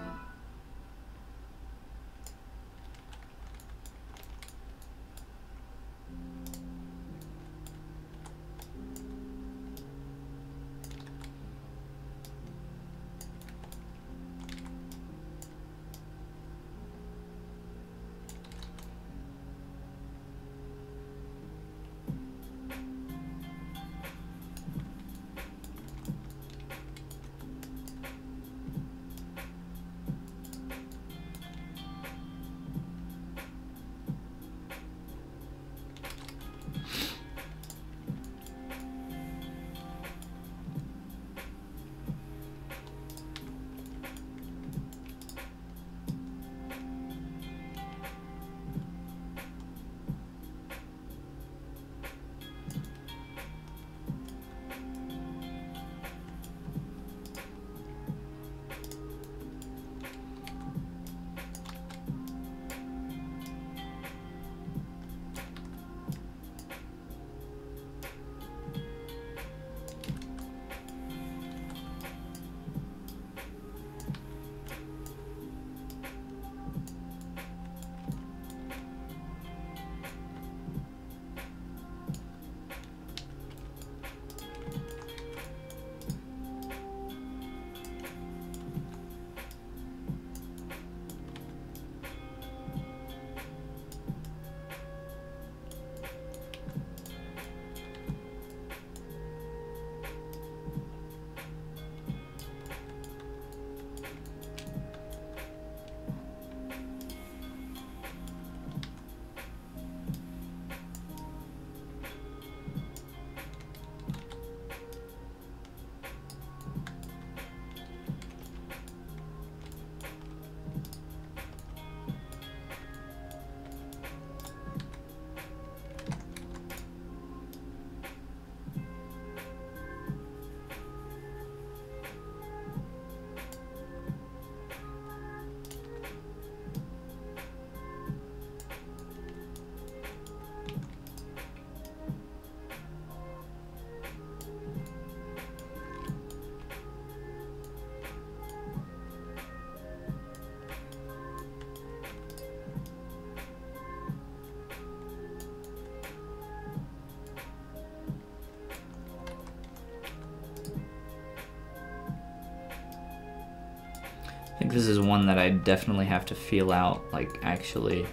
I think this is one that I definitely have to feel out, like actually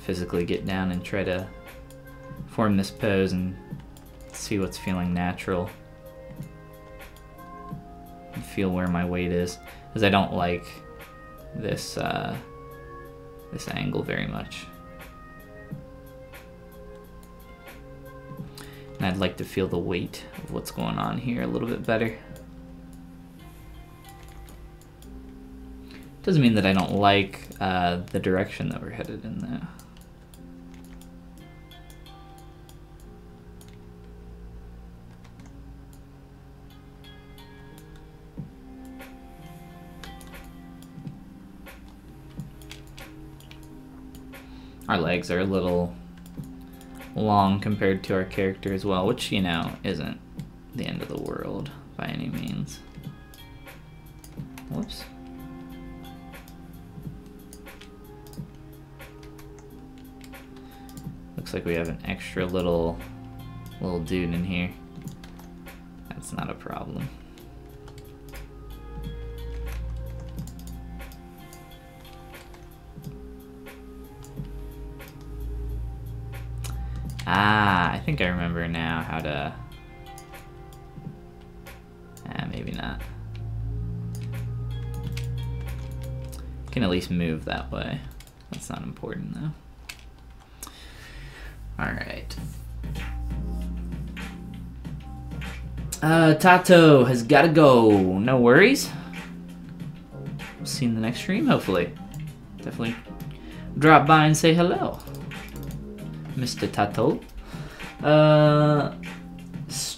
physically get down and try to form this pose and see what's feeling natural. And feel where my weight is, because I don't like this this angle very much. And I'd like to feel the weight of what's going on here a little bit better. Doesn't mean that I don't like the direction that we're headed in though. Our legs are a little long compared to our character as well, which, you know, isn't the end of the world by any means. Whoops. Looks like we have an extra little dude in here. That's not a problem. Ah, I think I remember now how to... maybe not. Can at least move that way. That's not important though. Alright. Tato has gotta go. No worries. We'll see you in the next stream, hopefully. Definitely drop by and say hello, Mr. Tato.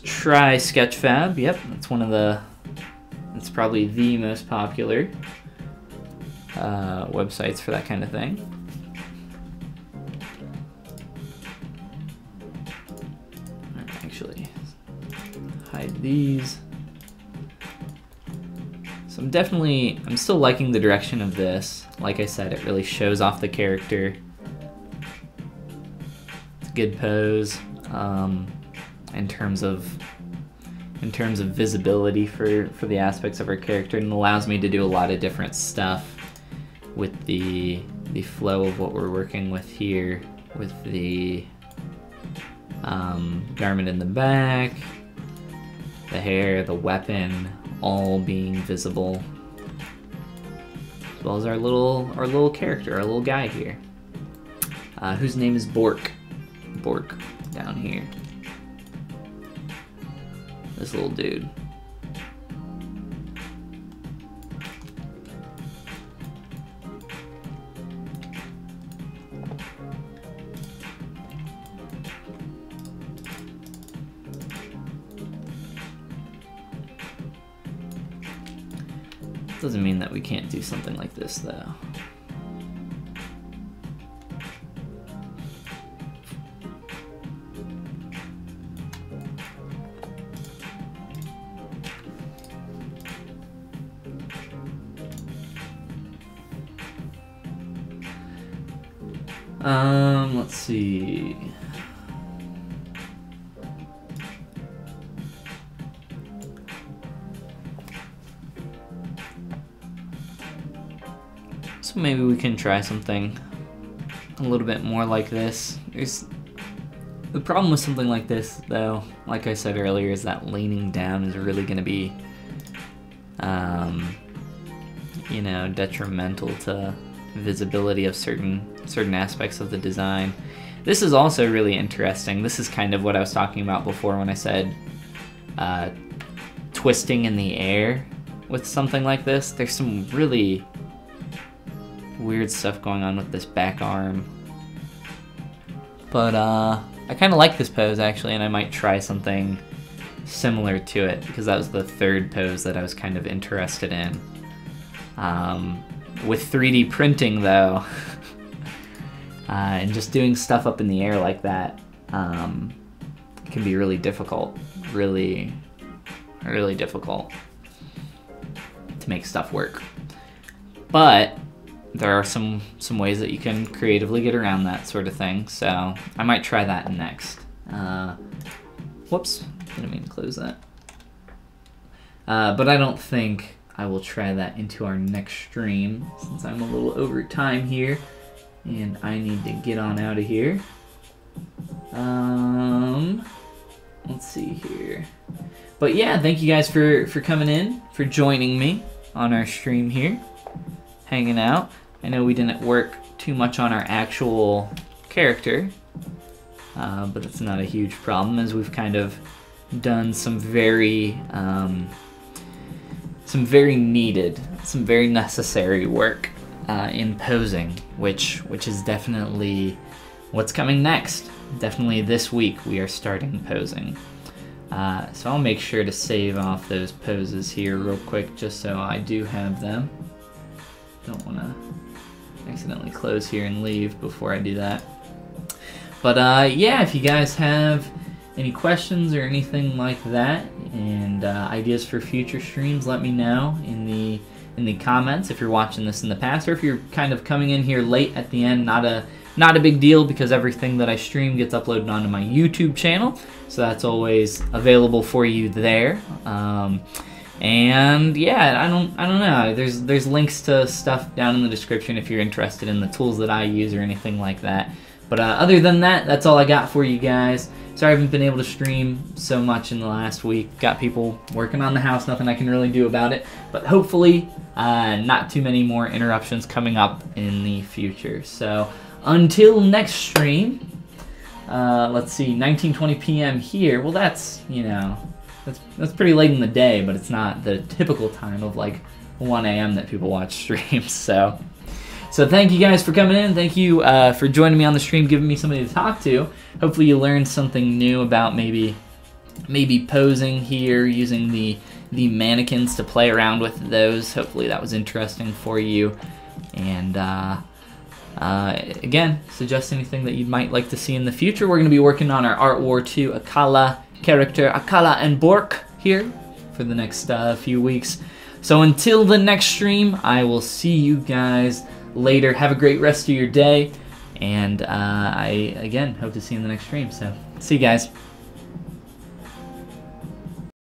Try Sketchfab. Yep, that's one of the... It's probably the most popular websites for that kind of thing. Actually, hide these. So I'm still liking the direction of this. Like I said, it really shows off the character. It's a good pose in terms of visibility for the aspects of our character, and allows me to do a lot of different stuff with the flow of what we're working with here, with the garment in the back, the hair, the weapon, all being visible, as well as our little character, our little guy here, whose name is Bork down here. This little dude. Doesn't mean that we can't do something like this though. Let's see. So maybe we can try something a little bit more like this. The problem with something like this, though, like I said earlier, is that leaning down is really going to be, you know, detrimental to visibility of certain aspects of the design. This is also really interesting. This is kind of what I was talking about before when I said twisting in the air with something like this. There's some really weird stuff going on with this back arm. But I kind of like this pose actually, and I might try something similar to it, because that was the third pose that I was kind of interested in. With 3D printing though, and just doing stuff up in the air like that, it can be really difficult, really difficult to make stuff work. But there are some ways that you can creatively get around that sort of thing, so I might try that next. Whoops, didn't mean to close that. But I don't think I will try that into our next stream, since I'm a little over time here, and I need to get on out of here. Let's see here. But yeah, thank you guys for coming in, for joining me on our stream here, hanging out. I know we didn't work too much on our actual character, but it's not a huge problem, as we've kind of done some very needed, some very necessary work in posing, which is definitely what's coming next. Definitely this week we are starting posing. So I'll make sure to save off those poses here real quick, just so I do have them. Don't want to accidentally close here and leave before I do that. But yeah, if you guys have any questions or anything like that, and ideas for future streams, let me know in the comments. If you're watching this in the past, or if you're kind of coming in here late at the end, not a big deal, because everything that I stream gets uploaded onto my YouTube channel, so that's always available for you there. And yeah, I don't know. There's links to stuff down in the description if you're interested in the tools that I use or anything like that. But other than that, that's all I got for you guys. Sorry I haven't been able to stream so much in the last week. Got people working on the house, nothing I can really do about it. But hopefully, not too many more interruptions coming up in the future. So until next stream, let's see, 19:20 p.m. here. Well, that's, you know, that's pretty late in the day, but it's not the typical time of like 1 a.m. that people watch streams. So thank you guys for coming in. Thank you for joining me on the stream, giving me somebody to talk to. Hopefully you learned something new about maybe posing here, using the mannequins to play around with those. Hopefully that was interesting for you. And again, suggest anything that you might like to see in the future. We're going to be working on our Art War 2 Akkala character, Akkala and Bork, here for the next few weeks. So until the next stream, I will see you guys later. Have a great rest of your day, and I again hope to see you in the next stream. So see you guys.